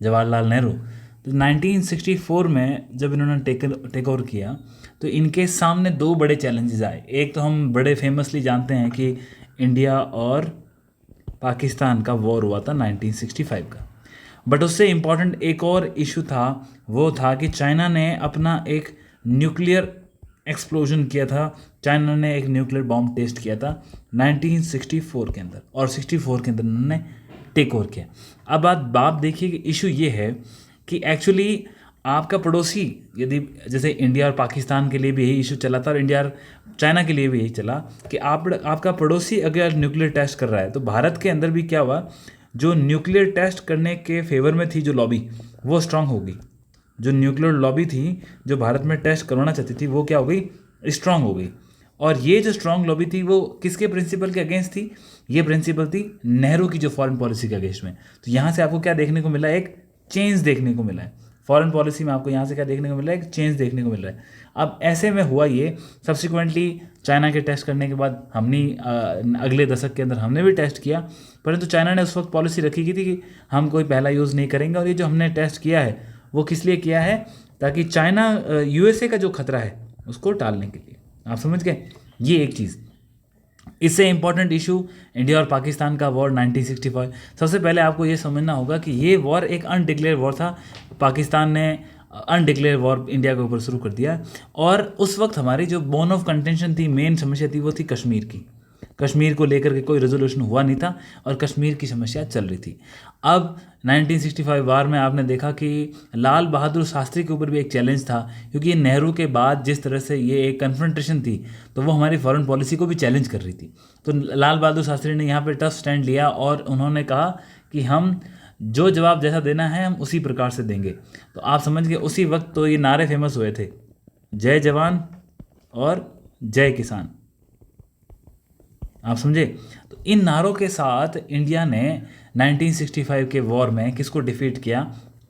Jawaharlal Nehru, तो 1964 में जब इन्होंने टेक ओवर किया, तो इनके सामने दो बड़े चैलेंजेस आए। एक तो हम बड़े फेमसली जानते हैं कि इंडिया और पाकिस्तान का वॉर हुआ था 1965 का, बट उससे इम्पॉर्टेंट एक और इशू था, वो था कि चाइना ने अपना एक न्यूक्लियर एक्सप्लोजन किया था। चाइना ने एक न्यूक्लियर बॉम्ब टेस्ट किया था 1964 के अंदर, और 64 के अंदर उन्होंने टेक ओवर किया। अब आप देखिए कि इशू ये है कि एक्चुअली आपका पड़ोसी, यदि जैसे इंडिया और पाकिस्तान के लिए भी यही इशू चला था, और इंडिया और चाइना के लिए भी यही चला कि आपका पड़ोसी अगर न्यूक्लियर टेस्ट कर रहा है, तो भारत के अंदर भी क्या हुआ, जो न्यूक्लियर टेस्ट करने के फेवर में थी जो लॉबी, वो स्ट्रांग हो गई। जो न्यूक्लियर लॉबी थी जो भारत में टेस्ट करवाना चाहती थी, वो क्या हो गई? स्ट्रांग हो गई। और ये जो स्ट्रांग लॉबी थी वो किसके प्रिंसिपल के अगेंस्ट थी? ये प्रिंसिपल थी नेहरू की जो फॉरेन पॉलिसी के अगेंस्ट में। तो यहाँ से आपको क्या देखने को मिला? एक चेंज देखने को मिला है फॉरेन पॉलिसी में। आपको यहाँ से क्या देखने को मिल रहा है? एक चेंज देखने को मिल रहा है। अब ऐसे में हुआ ये, सब्सिक्वेंटली चाइना के टेस्ट करने के बाद हमने अगले दशक के अंदर हमने भी टेस्ट किया, परंतु चाइना ने उस वक्त पॉलिसी रखी की थी कि हम कोई पहला यूज़ नहीं करेंगे। और ये जो हमने टेस्ट किया है वो किस लिए किया है? ताकि चाइना यूएसए का जो खतरा है उसको टालने के लिए। आप समझ गए, ये एक चीज़। इससे इंपॉर्टेंट इशू इंडिया और पाकिस्तान का वॉर 1965। सबसे पहले आपको ये समझना होगा कि ये वॉर एक अनडिक्लेयर वॉर था। पाकिस्तान ने अनडिक्लेयर वॉर इंडिया के ऊपर शुरू कर दिया, और उस वक्त हमारी जो बोन ऑफ कंटेंशन थी, मेन समस्या थी, वो थी कश्मीर की। कश्मीर को लेकर के कोई रेजोल्यूशन हुआ नहीं था और कश्मीर की समस्या चल रही थी। अब 1965 वार में आपने देखा कि लाल बहादुर शास्त्री के ऊपर भी एक चैलेंज था, क्योंकि नेहरू के बाद जिस तरह से ये एक कन्फ्रंटेशन थी, तो वो हमारी फॉरेन पॉलिसी को भी चैलेंज कर रही थी। तो लाल बहादुर शास्त्री ने यहाँ पे टफ स्टैंड लिया और उन्होंने कहा कि हम जो जवाब जैसा देना है हम उसी प्रकार से देंगे। तो आप समझ गए, उसी वक्त तो ये नारे फेमस हुए थे, जय जवान और जय किसान। आप समझे। तो इन नारों के साथ इंडिया ने 1965 के वॉर में किसको डिफीट किया?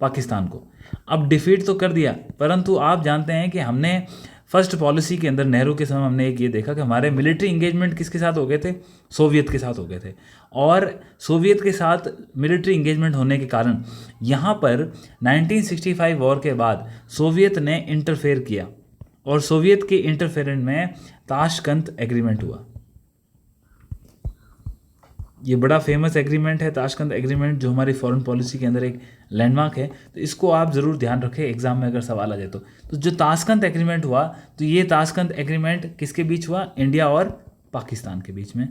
पाकिस्तान को। अब डिफीट तो कर दिया, परंतु आप जानते हैं कि हमने फर्स्ट पॉलिसी के अंदर नेहरू के समय हमने एक ये देखा कि हमारे मिलिट्री इंगेजमेंट किसके साथ हो गए थे? सोवियत के साथ हो गए थे। और सोवियत के साथ मिलिट्री इंगेजमेंट होने के कारण यहाँ पर 1965 वॉर के बाद सोवियत ने इंटरफेयर किया, और सोवियत के इंटरफेरेंस में ताशकंद एग्रीमेंट हुआ। ये बड़ा फेमस एग्रीमेंट है ताशकंद एग्रीमेंट, जो हमारी फॉरेन पॉलिसी के अंदर एक लैंडमार्क है। तो इसको आप ज़रूर ध्यान रखें, एग्जाम में अगर सवाल आ जाए तो जो ताशकंद एग्रीमेंट हुआ, तो ये ताशकंद एग्रीमेंट किसके बीच हुआ? इंडिया और पाकिस्तान के बीच में।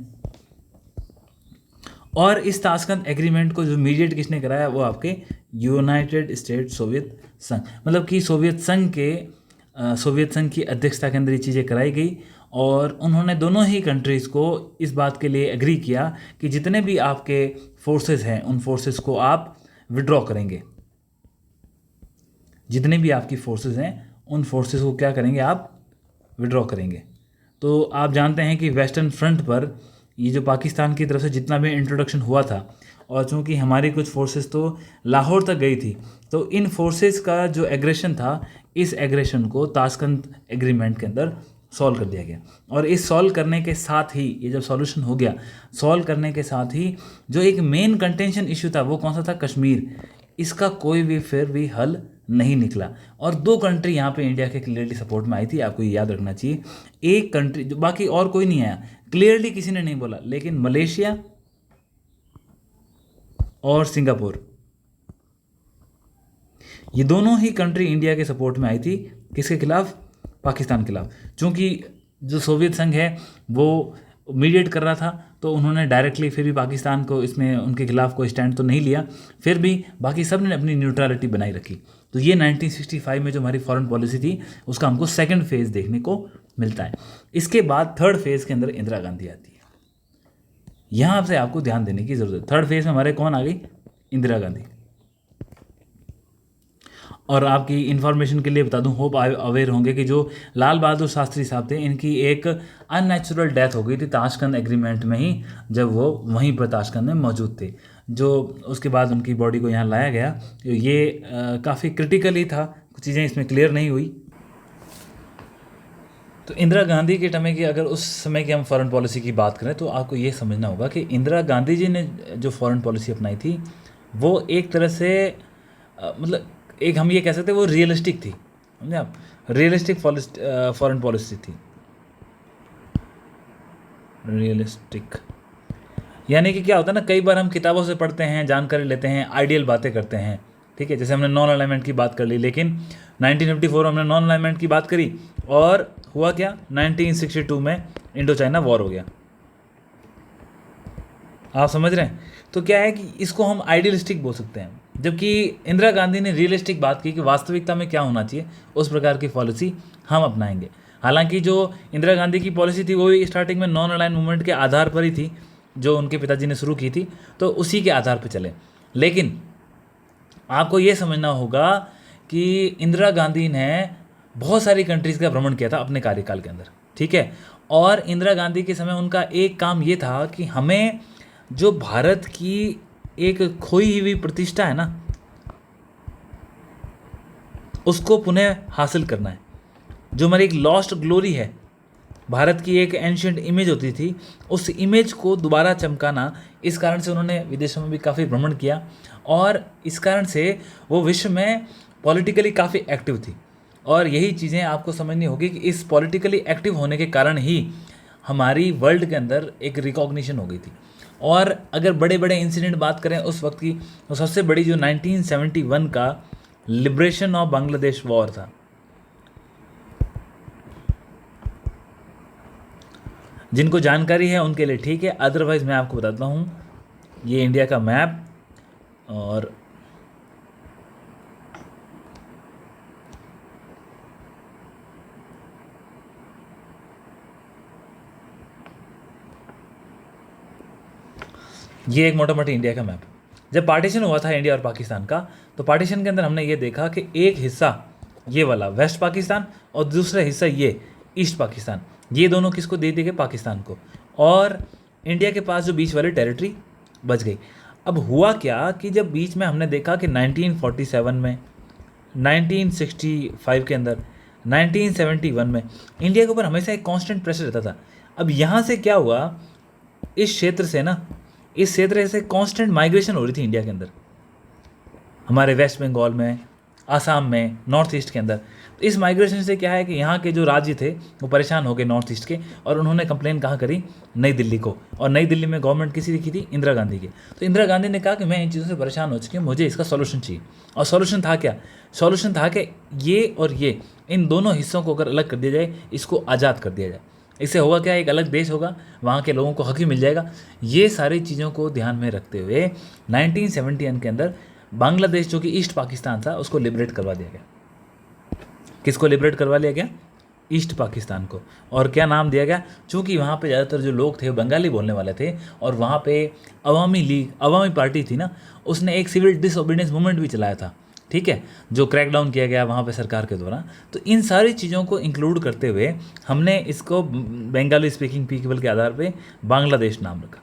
और इस ताशकंद एग्रीमेंट को जो मीडिएट किसने कराया? वो आपके यूनाइटेड स्टेट सोवियत संघ, मतलब कि सोवियत संघ की अध्यक्षता के अंदर ये चीज़ें कराई गई। और उन्होंने दोनों ही कंट्रीज़ को इस बात के लिए एग्री किया कि जितने भी आपके फोर्सेस हैं उन फोर्सेस को आप विड्रॉ करेंगे। जितने भी आपकी फोर्सेस हैं उन फोर्सेस को क्या करेंगे? आप विड्रॉ करेंगे। तो आप जानते हैं कि वेस्टर्न फ्रंट पर ये जो पाकिस्तान की तरफ से जितना भी इंट्रोडक्शन हुआ था, और चूँकि हमारी कुछ फोर्सेस तो लाहौर तक गई थी, तो इन फोर्सेस का जो एग्रेशन था, इस एग्रेशन को ताशकंद एग्रीमेंट के अंदर सॉल्व कर दिया गया। और इस सॉल्व करने के साथ ही, ये जब सॉल्यूशन हो गया, सॉल्व करने के साथ ही जो एक मेन कंटेंशन इशू था वो कौन सा था? कश्मीर। इसका कोई भी फिर भी हल नहीं निकला, और दो कंट्री यहाँ पे इंडिया के क्लियरली सपोर्ट में आई थी। आपको ये याद रखना चाहिए, एक कंट्री, जो बाकी और कोई नहीं आया, क्लियरली किसी ने नहीं बोला, लेकिन मलेशिया और सिंगापुर, ये दोनों ही कंट्री इंडिया के सपोर्ट में आई थी। किसके खिलाफ? पाकिस्तान के खिलाफ। चूँकि जो सोवियत संघ है वो मीडिएट कर रहा था, तो उन्होंने डायरेक्टली फिर भी पाकिस्तान को इसमें उनके खिलाफ कोई स्टैंड तो नहीं लिया, फिर भी बाकी सब ने अपनी न्यूट्रलिटी बनाई रखी। तो ये 1965 में जो हमारी फॉरेन पॉलिसी थी, उसका हमको सेकंड फेज़ देखने को मिलता है। इसके बाद थर्ड फेज़ के अंदर इंदिरा गांधी आती है। यहाँ से आपको ध्यान देने की ज़रूरत है। थर्ड फेज़ में हमारे कौन आ गई? इंदिरा गांधी। और आपकी इन्फॉर्मेशन के लिए बता दूं, होप अवेयर होंगे कि जो लाल बहादुर शास्त्री साहब थे, इनकी एक अननेचुरल डेथ हो गई थी ताशकंद एग्रीमेंट में ही, जब वो वहीं पर ताशकंद में मौजूद थे। जो उसके बाद उनकी बॉडी को यहाँ लाया गया, ये काफ़ी क्रिटिकली था, कुछ चीज़ें इसमें क्लियर नहीं हुई। तो इंदिरा गांधी के समय की, अगर उस समय की हम फॉरेन पॉलिसी की बात करें, तो आपको ये समझना होगा कि इंदिरा गांधी जी ने जो फॉरेन पॉलिसी अपनाई थी, वो एक तरह से मतलब एक हम ये कह सकते हैं वो रियलिस्टिक थी। समझे आप? रियलिस्टिक फॉरेन पॉलिसी थी। रियलिस्टिक यानी कि क्या होता है ना, कई बार हम किताबों से पढ़ते हैं, जानकारी लेते हैं, आइडियल बातें करते हैं, ठीक है। जैसे हमने नॉन अलाइनमेंट की बात कर ली, लेकिन 1954 हमने नॉन अलाइनमेंट की बात करी, और हुआ क्या? 1962 में इंडो चाइना वॉर हो गया। आप समझ रहे हैं? तो क्या है कि इसको हम आइडियलिस्टिक बोल सकते हैं, जबकि इंदिरा गांधी ने रियलिस्टिक बात की कि वास्तविकता में क्या होना चाहिए, उस प्रकार की पॉलिसी हम अपनाएंगे। हालांकि जो इंदिरा गांधी की पॉलिसी थी वो भी स्टार्टिंग में नॉन अलाइन मूवमेंट के आधार पर ही थी, जो उनके पिताजी ने शुरू की थी, तो उसी के आधार पर चले। लेकिन आपको ये समझना होगा कि इंदिरा गांधी ने बहुत सारी कंट्रीज़ का भ्रमण किया था अपने कार्यकाल के अंदर, ठीक है। और इंदिरा गांधी के समय उनका एक काम ये था कि हमें जो भारत की एक खोई हुई प्रतिष्ठा है ना, उसको पुनः हासिल करना है। जो हमारी एक लॉस्ट ग्लोरी है, भारत की एक एंशिएंट इमेज होती थी, उस इमेज को दोबारा चमकाना। इस कारण से उन्होंने विदेशों में भी काफ़ी भ्रमण किया, और इस कारण से वो विश्व में पॉलिटिकली काफ़ी एक्टिव थी। और यही चीज़ें आपको समझनी होगी कि इस पॉलिटिकली एक्टिव होने के कारण ही हमारी वर्ल्ड के अंदर एक रिकॉग्निशन हो गई थी। और अगर बड़े बड़े इंसिडेंट बात करें उस वक्त की, तो सबसे बड़ी जो 1971 का लिबरेशन ऑफ बांग्लादेश वॉर था। जिनको जानकारी है उनके लिए ठीक है, अदरवाइज मैं आपको बताता हूँ। ये इंडिया का मैप, और ये एक मोटा मोटी इंडिया का मैप। जब पार्टीशन हुआ था इंडिया और पाकिस्तान का, तो पार्टीशन के अंदर हमने ये देखा कि एक हिस्सा ये वाला वेस्ट पाकिस्तान और दूसरा हिस्सा ये ईस्ट पाकिस्तान, ये दोनों किसको दे दिए गए? पाकिस्तान को। और इंडिया के पास जो बीच वाली टेरिटरी बच गई। अब हुआ क्या कि जब बीच में हमने देखा कि 1947 में, 1965 के अंदर, 1971 में इंडिया के ऊपर हमेशा एक कांस्टेंट प्रेशर रहता था। अब यहाँ से क्या हुआ, इस क्षेत्र से ना, इस क्षेत्र से कांस्टेंट माइग्रेशन हो रही थी इंडिया के अंदर, हमारे वेस्ट बंगाल में, आसाम में, नॉर्थ ईस्ट के अंदर। तो इस माइग्रेशन से क्या है कि यहाँ के जो राज्य थे वो परेशान हो गए नॉर्थ ईस्ट के, और उन्होंने कंप्लेन कहाँ करी? नई दिल्ली को। और नई दिल्ली में गवर्नमेंट किसी की थी? इंदिरा गांधी की। तो इंदिरा गांधी ने कहा कि मैं इन चीज़ों से परेशान हो चुकी हूँ, मुझे इसका सोल्यूशन चाहिए। और सोल्यूशन था क्या? सोल्यूशन था कि ये और ये, इन दोनों हिस्सों को अगर अलग कर दिया जाए, इसको आज़ाद कर दिया जाए। इससे होगा क्या? एक अलग देश होगा, वहाँ के लोगों को हक भी मिल जाएगा। ये सारी चीज़ों को ध्यान में रखते हुए 1971 के अंदर बांग्लादेश, जो कि ईस्ट पाकिस्तान था, उसको लिबरेट करवा दिया गया। किसको लिबरेट करवा लिया गया? ईस्ट पाकिस्तान को। और क्या नाम दिया गया? चूँकि वहाँ पे ज़्यादातर जो लोग थे वो बंगाली बोलने वाले थे, और वहाँ पे अवामी लीग, अवामी पार्टी थी ना, उसने एक सिविल डिसओबीडियंस मूवमेंट भी चलाया था, ठीक है, जो क्रैकडाउन किया गया वहाँ पे सरकार के द्वारा। तो इन सारी चीज़ों को इंक्लूड करते हुए हमने इसको बंगाली स्पीकिंग पीपल के आधार पे बांग्लादेश नाम रखा,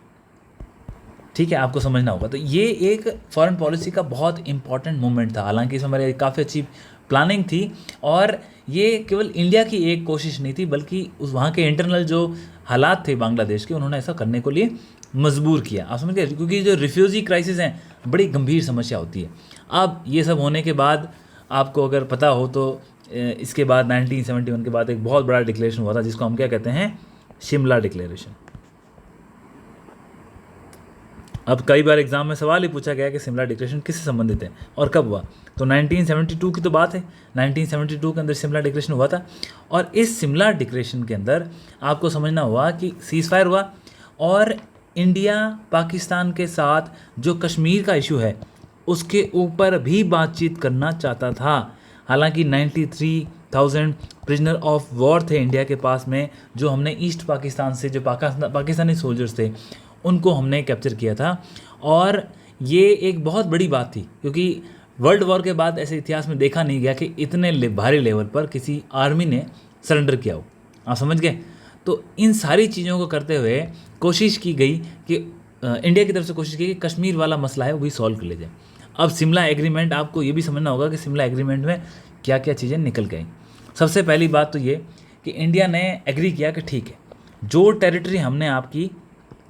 ठीक है, आपको समझना होगा। तो ये एक फॉरेन पॉलिसी का बहुत इंपॉर्टेंट मूवमेंट था। हालांकि इसमें हमारी काफ़ी अच्छी प्लानिंग थी, और ये केवल इंडिया की एक कोशिश नहीं थी, बल्कि उस वहाँ के इंटरनल जो हालात थे बांग्लादेश के, उन्होंने ऐसा करने के लिए मजबूर किया। आप समझ गए? क्योंकि जो रिफ्यूजी क्राइसिस हैं, बड़ी गंभीर समस्या होती है। अब ये सब होने के बाद आपको अगर पता हो तो इसके बाद 1971 के बाद एक बहुत बड़ा डिक्लेरेशन हुआ था, जिसको हम क्या कहते हैं? शिमला डिक्लेरेशन। अब कई बार एग्जाम में सवाल ही पूछा गया कि शिमला डिक्लेरेशन किससे संबंधित है और कब हुआ? तो 1972 की तो बात है। 1972 के अंदर शिमला डिक्लेरेशन हुआ था, और इस शिमला डिक्लेरेशन के अंदर आपको समझना हुआ कि सीज फायर हुआ, और इंडिया पाकिस्तान के साथ जो कश्मीर का इशू है उसके ऊपर भी बातचीत करना चाहता था। हालांकि 93,000 प्रिजनर ऑफ वॉर थे इंडिया के पास में, जो हमने ईस्ट पाकिस्तान से, जो पाकिस्तानी सोल्जर्स थे, उनको हमने कैप्चर किया था। और ये एक बहुत बड़ी बात थी, क्योंकि वर्ल्ड वॉर के बाद ऐसे इतिहास में देखा नहीं गया कि इतने भारी लेवल पर किसी आर्मी ने सरेंडर किया हो। आप समझ गए? तो इन सारी चीज़ों को करते हुए कोशिश की गई कि इंडिया की तरफ से कोशिश की कि कश्मीर वाला मसला है वो भी सॉल्व कर ले जाए। अब शिमला एग्रीमेंट, आपको ये भी समझना होगा कि शिमला एग्रीमेंट में क्या क्या चीज़ें निकल गई। सबसे पहली बात तो ये कि इंडिया ने एग्री किया कि ठीक है, जो टेरिटरी हमने आपकी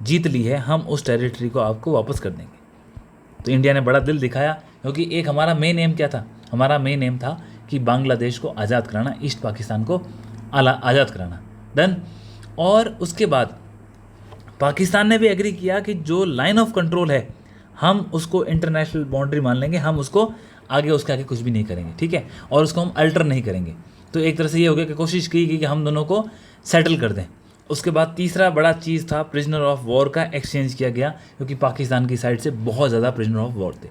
जीत ली है, हम उस टेरिटरी को आपको वापस कर देंगे। तो इंडिया ने बड़ा दिल दिखाया, क्योंकि एक हमारा मेन एम क्या था? हमारा मेन एम था कि बांग्लादेश को आज़ाद कराना, ईस्ट पाकिस्तान को आज़ाद कराना। डन। और उसके बाद पाकिस्तान ने भी एग्री किया कि जो लाइन ऑफ कंट्रोल है, हम उसको इंटरनेशनल बाउंड्री मान लेंगे, हम उसको आगे उसके आगे कुछ भी नहीं करेंगे, ठीक है, और उसको हम अल्टर नहीं करेंगे। तो एक तरह से ये हो गया कि कोशिश की गई कि हम दोनों को सेटल कर दें। उसके बाद तीसरा बड़ा चीज़ था, प्रिजनर ऑफ वॉर का एक्सचेंज किया गया, क्योंकि पाकिस्तान की साइड से बहुत ज़्यादा प्रिजनर ऑफ वॉर थे।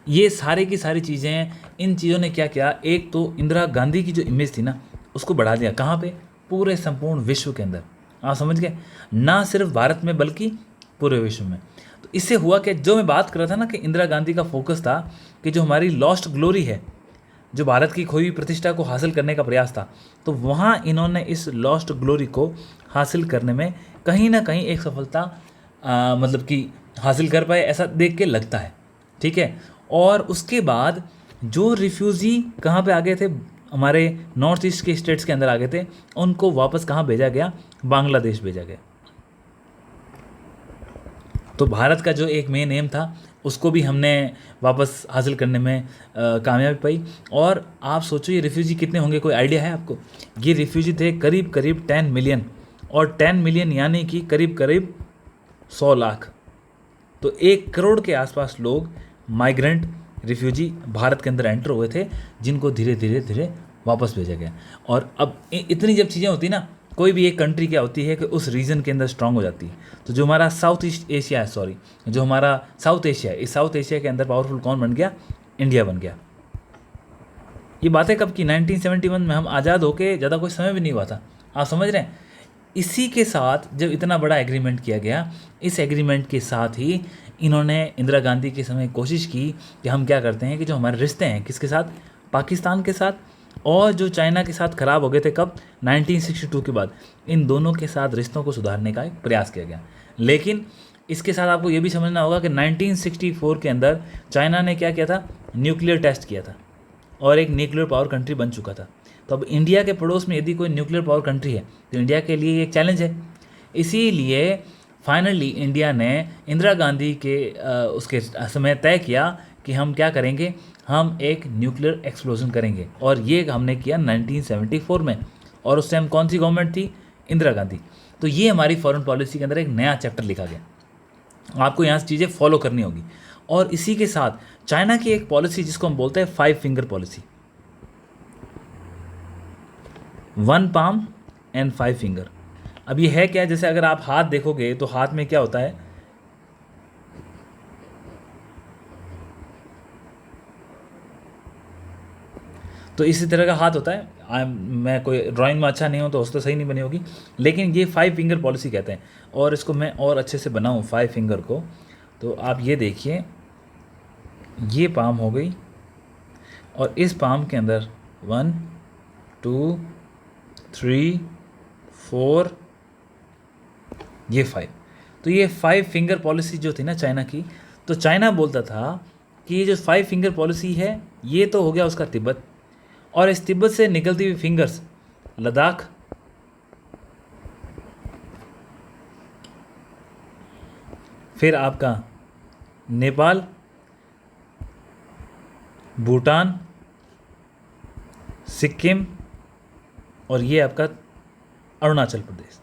ये सारे की सारी चीज़ें, इन चीज़ों ने क्या किया? एक तो इंदिरा गांधी की जो इमेज थी ना, उसको बढ़ा दिया। कहाँ पे? पूरे संपूर्ण विश्व के अंदर। आप समझ गए? ना सिर्फ भारत में बल्कि पूरे विश्व में। तो इससे हुआ कि जो मैं बात कर रहा था ना कि इंदिरा गांधी का फोकस था कि जो हमारी लॉस्ट ग्लोरी है, जो भारत की खोई हुई प्रतिष्ठा को हासिल करने का प्रयास था, तो वहाँ इन्होंने इस लॉस्ट ग्लोरी को हासिल करने में कहीं ना कहीं एक सफलता मतलब कि हासिल कर पाए, ऐसा देख के लगता है, ठीक है। और उसके बाद जो रिफ्यूज़ी कहाँ पे आ गए थे, हमारे नॉर्थ ईस्ट के स्टेट्स के अंदर आ गए थे, उनको वापस कहाँ भेजा गया? बांग्लादेश भेजा गया। तो भारत का जो एक मेन एम था उसको भी हमने वापस हासिल करने में कामयाबी पाई। और आप सोचो ये रिफ्यूजी कितने होंगे, कोई आइडिया है आपको? ये रिफ्यूजी थे करीब करीब 10 मिलियन, और 10 मिलियन यानी कि करीब करीब 100 लाख। तो 1 करोड़ के आसपास लोग माइग्रेंट रिफ्यूजी भारत के अंदर एंटर हुए थे, जिनको धीरे धीरे धीरे वापस भेजा गया। और अब इतनी जब चीज़ें होती ना, कोई भी एक कंट्री क्या होती है कि उस रीजन के अंदर स्ट्रांग हो जाती है। तो जो हमारा साउथ ईस्ट एशिया है, सॉरी, जो हमारा साउथ एशिया है, इस साउथ एशिया के अंदर पावरफुल कौन बन गया? इंडिया बन गया। ये बातें कब की? 1971 में। हम आज़ाद होके ज़्यादा कोई समय भी नहीं हुआ था, आप समझ रहे हैं। इसी के साथ जब इतना बड़ा एग्रीमेंट किया गया, इस एग्रीमेंट के साथ ही इन्होंने इंदिरा गांधी के समय कोशिश की कि हम क्या करते हैं कि जो हमारे रिश्ते हैं किसके साथ? पाकिस्तान के साथ, और जो चाइना के साथ ख़राब हो गए थे कब? 1962 के बाद। इन दोनों के साथ रिश्तों को सुधारने का एक प्रयास किया गया। लेकिन इसके साथ आपको ये भी समझना होगा कि 1964 के अंदर चाइना ने क्या किया था? न्यूक्लियर टेस्ट किया था, और एक न्यूक्लियर पावर कंट्री बन चुका था। तो अब इंडिया के पड़ोस में यदि कोई न्यूक्लियर पावर कंट्री है तो इंडिया के लिए एक चैलेंज है। इसीलिए फाइनली इंडिया ने इंदिरा गांधी के उसके समय तय किया कि हम क्या करेंगे, हम एक न्यूक्लियर एक्सप्लोजन करेंगे। और ये हमने किया 1974 में, और उस टाइम कौन सी गवर्नमेंट थी? इंदिरा गांधी। तो ये हमारी फॉरेन पॉलिसी के अंदर एक नया चैप्टर लिखा गया। आपको यहाँ से चीज़ें फॉलो करनी होगी। और इसी के साथ चाइना की एक पॉलिसी जिसको हम बोलते हैं 5 finger policy, 1 palm and 5 finger. अब ये है क्या? जैसे अगर आप हाथ देखोगे तो हाथ में क्या होता है? तो इसी तरह का हाथ होता है। मैं कोई ड्राइंग में अच्छा नहीं हूँ तो उससे सही नहीं बनी होगी, लेकिन ये 5 फिंगर पॉलिसी कहते हैं। और इसको मैं और अच्छे से बनाऊँ 5 फिंगर को, तो आप ये देखिए, ये पाम हो गई, और इस पाम के अंदर 1 2 3 4, ये 5। तो ये 5 फिंगर पॉलिसी जो थी ना चाइना की, तो चाइना बोलता था कि ये जो 5 फिंगर पॉलिसी है ये तो हो गया उसका तिब्बत, और इस तिब्बत से निकलती हुई फिंगर्स लद्दाख, फिर आपका नेपाल, भूटान, सिक्किम, और ये आपका अरुणाचल प्रदेश।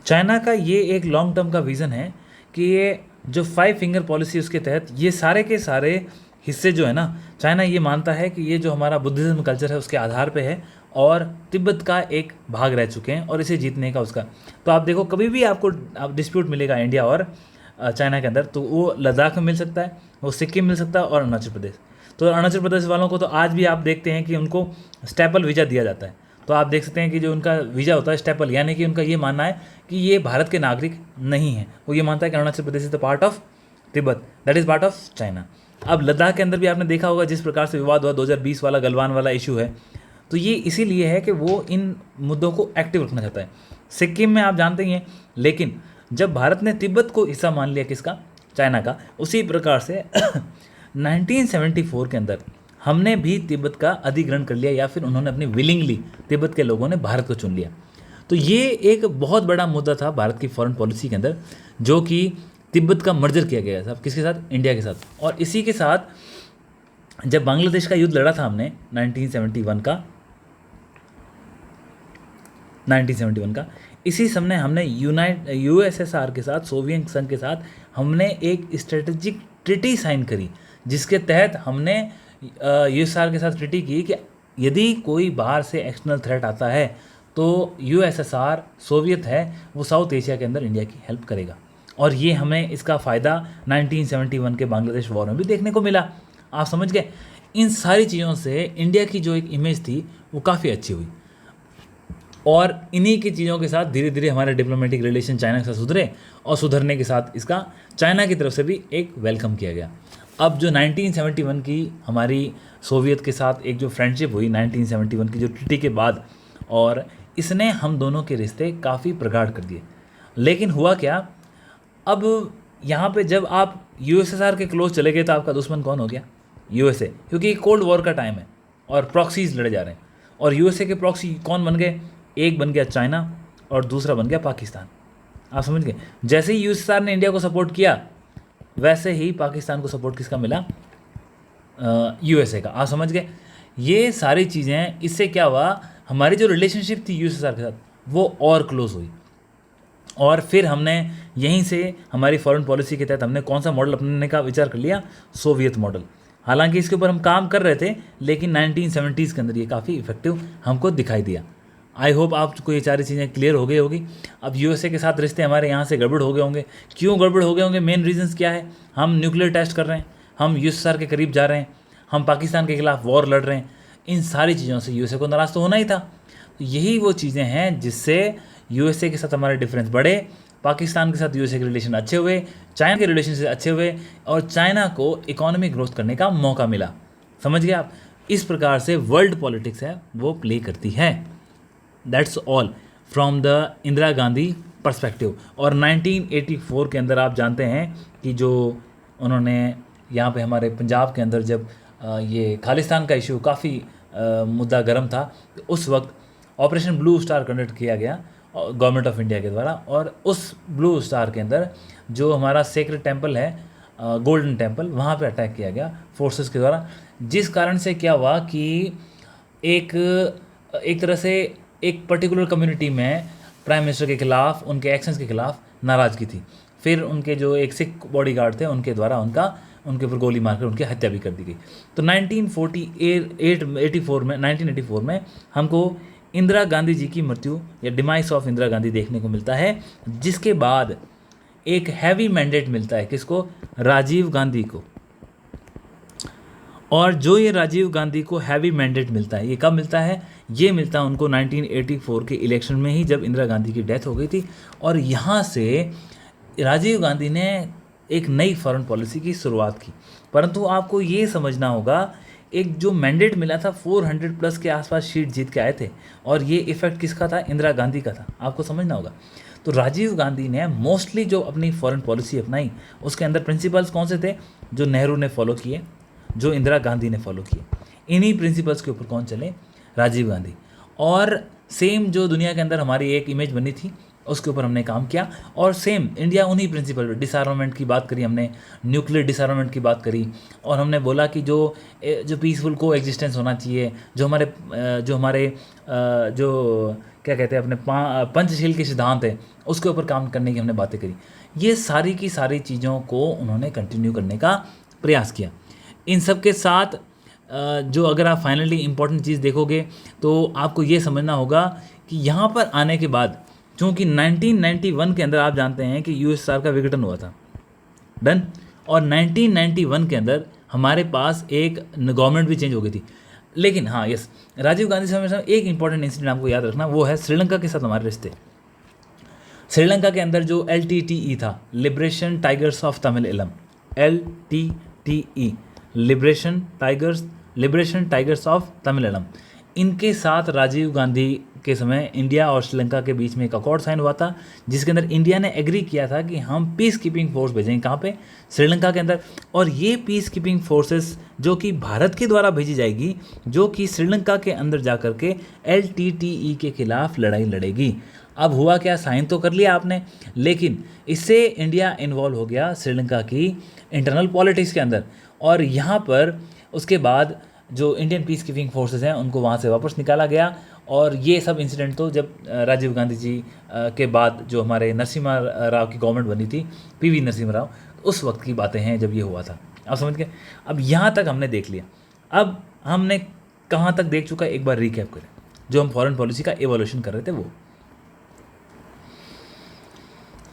चाइना का ये एक लॉन्ग टर्म का विज़न है कि ये जो 5 फिंगर पॉलिसी उसके तहत ये सारे के सारे हिस्से जो है ना, चाइना ये मानता है कि ये जो हमारा बुद्धिज़्म कल्चर है उसके आधार पे है, और तिब्बत का एक भाग रह चुके हैं, और इसे जीतने का उसका। तो आप देखो कभी भी आपको डिस्प्यूट मिलेगा इंडिया और चाइना के अंदर, तो वो लद्दाख में मिल सकता है, वो सिक्किम मिल सकता है, और अरुणाचल प्रदेश। तो अरुणाचल प्रदेश वालों को तो आज भी आप देखते हैं कि उनको स्टेपल वीज़ा दिया जाता है। तो आप देख सकते हैं कि जो उनका वीज़ा होता है स्टेपल, यानी कि उनका ये मानना है कि ये भारत के नागरिक नहीं है। वो ये मानता है कि Arunachal Pradesh is the part of Tibet, that is part of China. अब लद्दाख के अंदर भी आपने देखा होगा जिस प्रकार से विवाद हुआ, 2020 वाला गलवान वाला इशू है, तो ये इसीलिए है कि वो इन मुद्दों को एक्टिव रखना चाहता है। सिक्किम में आप जानते ही हैं, लेकिन जब भारत ने तिब्बत को हिस्सा मान लिया किसका? चाइना का, उसी प्रकार से 1974 के अंदर हमने भी तिब्बत का अधिग्रहण कर लिया, या फिर उन्होंने अपनी विलिंगली तिब्बत के लोगों ने भारत को चुन लिया। तो ये एक बहुत बड़ा मुद्दा था भारत की फॉरेन पॉलिसी के अंदर, जो कि तिब्बत का मर्जर किया गया था किसके साथ? इंडिया के साथ। और इसी के साथ जब बांग्लादेश का युद्ध लड़ा था हमने 1971 का, इसी समय हमने यूएसएसआर के साथ, सोवियत संघ के साथ हमने एक स्ट्रेटेजिक ट्रिटी साइन करी, जिसके तहत हमने यूएसएसआर के साथ ट्रिटी की कि यदि कोई बाहर से एक्सटर्नल थ्रेट आता है तो यूएसएसआर, सोवियत है, वो साउथ एशिया के अंदर इंडिया की हेल्प करेगा। और ये हमें इसका फ़ायदा 1971 के बांग्लादेश वॉर में भी देखने को मिला। आप समझ गए? इन सारी चीज़ों से इंडिया की जो एक इमेज थी वो काफ़ी अच्छी हुई, और इन्हीं की चीज़ों के साथ धीरे धीरे हमारे डिप्लोमेटिक रिलेशन चाइना के साथ सुधरे, और सुधरने के साथ इसका चाइना की तरफ से भी एक वेलकम किया गया। अब जो 1971 की हमारी सोवियत के साथ एक जो फ्रेंडशिप हुई 1971 की जो ट्रीटी के बाद, और इसने हम दोनों के रिश्ते काफ़ी प्रगाढ़ कर दिए। लेकिन हुआ क्या, अब यहाँ पे जब आप यूएसएसआर के क्लोज चले गए तो आपका दुश्मन कौन हो गया? यूएसए, क्योंकि कोल्ड वॉर का टाइम है और प्रॉक्सीज लड़े जा रहे हैं। और यूएसए के प्रॉक्सी कौन बन गए? एक बन गया चाइना और दूसरा बन गया पाकिस्तान। आप समझ गए। जैसे ही यूएसएसआर ने इंडिया को सपोर्ट किया वैसे ही पाकिस्तान को सपोर्ट किसका मिला, यूएसए का। आप समझ गए। ये सारी चीज़ें, इससे क्या हुआ, हमारी जो रिलेशनशिप थी यूएसएसआर के साथ वो और क्लोज हुई। और फिर हमने यहीं से हमारी फॉरेन पॉलिसी के तहत हमने कौन सा मॉडल अपनाने का विचार कर लिया, सोवियत मॉडल। हालांकि इसके ऊपर हम काम कर रहे थे, लेकिन 1970s के अंदर ये काफ़ी इफेक्टिव हमको दिखाई दिया। आई होप आपको ये सारी चीज़ें क्लियर हो गई होगी। अब यूएसए के साथ रिश्ते हमारे यहाँ से गड़बड़ हो गए होंगे। क्यों गड़बड़ हो गए होंगे, मेन रीजंस क्या है, हम न्यूक्लियर टेस्ट कर रहे हैं, हम यूएसएसआर के करीब जा रहे हैं, हम पाकिस्तान के खिलाफ वॉर लड़ रहे हैं। इन सारी चीज़ों से यूएसए को नाराज़ तो होना ही था। तो यही वो चीज़ें हैं जिससे यूएसए के साथ हमारे डिफरेंस बढ़े, पाकिस्तान के साथ यूएसए के रिलेशन अच्छे हुए, चाइना के रिलेशन से अच्छे हुए, और चाइना को इकोनॉमिक ग्रोथ करने का मौका मिला। समझ गए आप। इस प्रकार से वर्ल्ड पॉलिटिक्स है वो प्ले करती है। That's all from the Indira Gandhi perspective. और 1984 के अंदर आप जानते हैं कि जो उन्होंने यहाँ पे हमारे पंजाब के अंदर जब ये खालिस्तान का इशू काफ़ी मुद्दा गर्म था, तो उस वक्त ऑपरेशन ब्लू स्टार कंडक्ट किया गया गवर्नमेंट ऑफ इंडिया के द्वारा। और उस ब्लू स्टार के अंदर जो हमारा सेक्रेड टेम्पल है, गोल्डन टेम्पल, वहाँ पे अटैक किया गया फोर्सेस के द्वारा। जिस कारण से क्या हुआ कि एक एक तरह से एक पर्टिकुलर कम्युनिटी में प्राइम मिनिस्टर के खिलाफ, उनके एक्शंस के खिलाफ नाराज़गी थी। फिर उनके जो एक सिख बॉडीगार्ड थे उनके द्वारा उनके ऊपर गोली मारकर उनकी हत्या भी कर दी गई। तो 1984 में हमको इंदिरा गांधी जी की मृत्यु या डिमाइस ऑफ इंदिरा गांधी देखने को मिलता है, जिसके बाद एक हैवी मैंडेट मिलता है किसको, राजीव गांधी को। और जो ये राजीव गांधी को हैवी मैंडेट मिलता है, ये कब मिलता है, ये मिलता है उनको 1984 के इलेक्शन में ही, जब इंदिरा गांधी की डेथ हो गई थी। और यहाँ से राजीव गांधी ने एक नई फॉरेन पॉलिसी की शुरुआत की। परंतु आपको ये समझना होगा, एक जो मैंडेट मिला था 400 प्लस के आसपास सीट जीत के आए थे, और ये इफेक्ट किसका था, इंदिरा गांधी का था, आपको समझना होगा। तो राजीव गांधी ने मोस्टली जो अपनी फॉरेन पॉलिसी अपनाई, उसके अंदर प्रिंसिपल्स कौन से थे, जो नेहरू ने फॉलो किए, जो इंदिरा गांधी ने फॉलो किए। इन्हीं प्रिंसिपल्स के ऊपर कौन चले, राजीव गांधी। और सेम जो दुनिया के अंदर हमारी एक इमेज बनी थी, उसके ऊपर हमने काम किया। और सेम इंडिया उन्हीं प्रिंसिपल, डिसआर्मामेंट की बात करी हमने, न्यूक्लियर डिसआर्मामेंट की बात करी, और हमने बोला कि जो पीसफुल को एग्जिस्टेंस होना चाहिए, जो हमारे जो क्या कहते हैं अपने पंचशील के सिद्धांत है, उसके ऊपर काम करने की हमने बातें करी। ये सारी की सारी चीज़ों को उन्होंने कंटिन्यू करने का प्रयास किया। इन सब के साथ जो अगर आप फाइनली इम्पोर्टेंट चीज़ देखोगे तो आपको ये समझना होगा कि यहाँ पर आने के बाद, चूँकि 1991 के अंदर आप जानते हैं कि यूएसएसआर का विघटन हुआ था, डन। और 1991 के अंदर हमारे पास एक गवर्नमेंट भी चेंज हो गई थी। लेकिन हाँ, यस, राजीव गांधी से एक इंपॉर्टेंट इंसिडेंट आपको याद रखना, वो है श्रीलंका के साथ हमारे रिश्ते। श्रीलंका के अंदर जो LTTE था, liberation tigers of Tamil, LTTE, liberation tigers of Tamil, इनके साथ राजीव गांधी के समय इंडिया और श्रीलंका के बीच में एक अकॉर्ड साइन हुआ था, जिसके अंदर इंडिया ने एग्री किया था कि हम पीस कीपिंग फोर्स भेजेंगे, कहाँ पे, श्रीलंका के अंदर। और ये पीस कीपिंग फोर्सेस जो कि भारत के द्वारा भेजी जाएगी, जो कि श्रीलंका के अंदर जा कर के LTTE के खिलाफ लड़ाई लड़ेगी। अब हुआ क्या, साइन तो कर लिया आपने, लेकिन इससे इंडिया इन्वॉल्व हो गया श्रीलंका की इंटरनल पॉलिटिक्स के अंदर। और यहाँ पर उसके बाद जो इंडियन पीस कीपिंग फोर्सेस हैं उनको वहाँ से वापस निकाला गया। और ये सब इंसिडेंट तो जब राजीव गांधी जी के बाद जो हमारे नरसिम्हा राव की गवर्नमेंट बनी थी, PV नरसिम्हा राव, उस वक्त की बातें हैं जब ये हुआ था। आप समझ गए। अब यहाँ तक हमने देख लिया। अब हमने कहाँ तक देख चुका है, एक बार रिकैप करें। जो हम फॉरेन पॉलिसी का एवोल्यूशन कर रहे थे, वो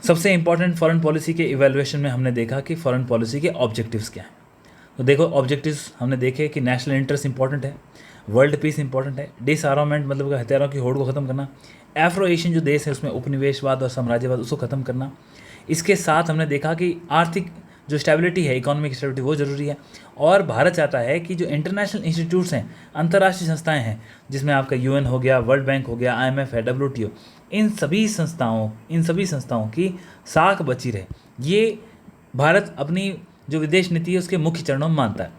सबसे इंपॉर्टेंट फॉरेन पॉलिसी के इवैल्यूएशन में हमने देखा कि फॉरेन पॉलिसी के ऑब्जेक्टिव्स क्या हैं। तो देखो, ऑब्जेक्टिव्स हमने देखे कि नेशनल इंटरेस्ट इंपॉर्टेंट है, वर्ल्ड पीस इंपॉर्टेंट है, डिसआर्मामेंट मतलब हथियारों की होड़ को ख़त्म करना, एफ्रो एशियन जो देश है उसमें उपनिवेशवाद और साम्राज्यवाद उसको ख़त्म करना। इसके साथ हमने देखा कि आर्थिक जो स्टेबिलिटी है, इकोनॉमिक स्टेबिलिटी, वो ज़रूरी है। और भारत चाहता है कि जो इंटरनेशनल इंस्टीट्यूट्स हैं, अंतर्राष्ट्रीय संस्थाएं हैं, जिसमें आपका UN हो गया, वर्ल्ड बैंक हो गया, IMF है, WTO, इन सभी संस्थाओं की साख बची रहे। ये भारत अपनी जो विदेश नीति है उसके मुख्य चरणों में मानता है।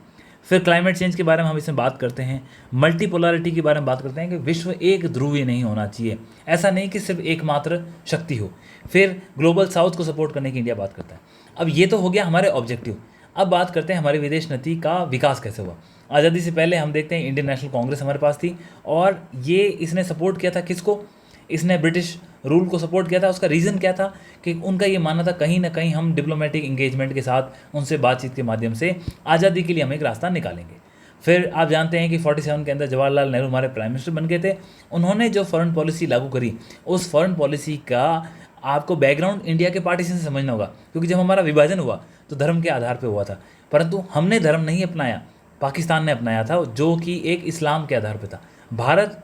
फिर क्लाइमेट चेंज के बारे में हम इसमें बात करते हैं, मल्टीपोलैरिटी के बारे में बात करते हैं कि विश्व एक ध्रुवीय नहीं होना चाहिए, ऐसा नहीं कि सिर्फ एकमात्र शक्ति हो। फिर ग्लोबल साउथ को सपोर्ट करने की इंडिया बात करता है। अब ये तो हो गया हमारे ऑब्जेक्टिव। अब बात करते हैं हमारी विदेश नीति का विकास कैसे हुआ। आज़ादी से पहले हम देखते हैं इंडियन नेशनल कांग्रेस हमारे पास थी, और ये इसने सपोर्ट किया था किसको? इसने ब्रिटिश रूल को सपोर्ट किया था। उसका रीज़न क्या था? कि उनका ये मानना था कहीं ना कहीं हम डिप्लोमेटिक इंगेजमेंट के साथ उनसे बातचीत के माध्यम से आज़ादी के लिए हम एक रास्ता निकालेंगे। फिर आप जानते हैं कि 47 के अंदर जवाहरलाल नेहरू हमारे प्राइम मिनिस्टर बन गए थे। उन्होंने जो फॉरेन पॉलिसी लागू करी, उस फॉरेन पॉलिसी का आपको बैकग्राउंड इंडिया के पार्टीशन से समझना होगा, क्योंकि जब हमारा विभाजन हुआ तो धर्म के आधार पर हुआ था, परंतु हमने धर्म नहीं अपनाया, पाकिस्तान ने अपनाया था, जो कि एक इस्लाम के आधार पर था। भारत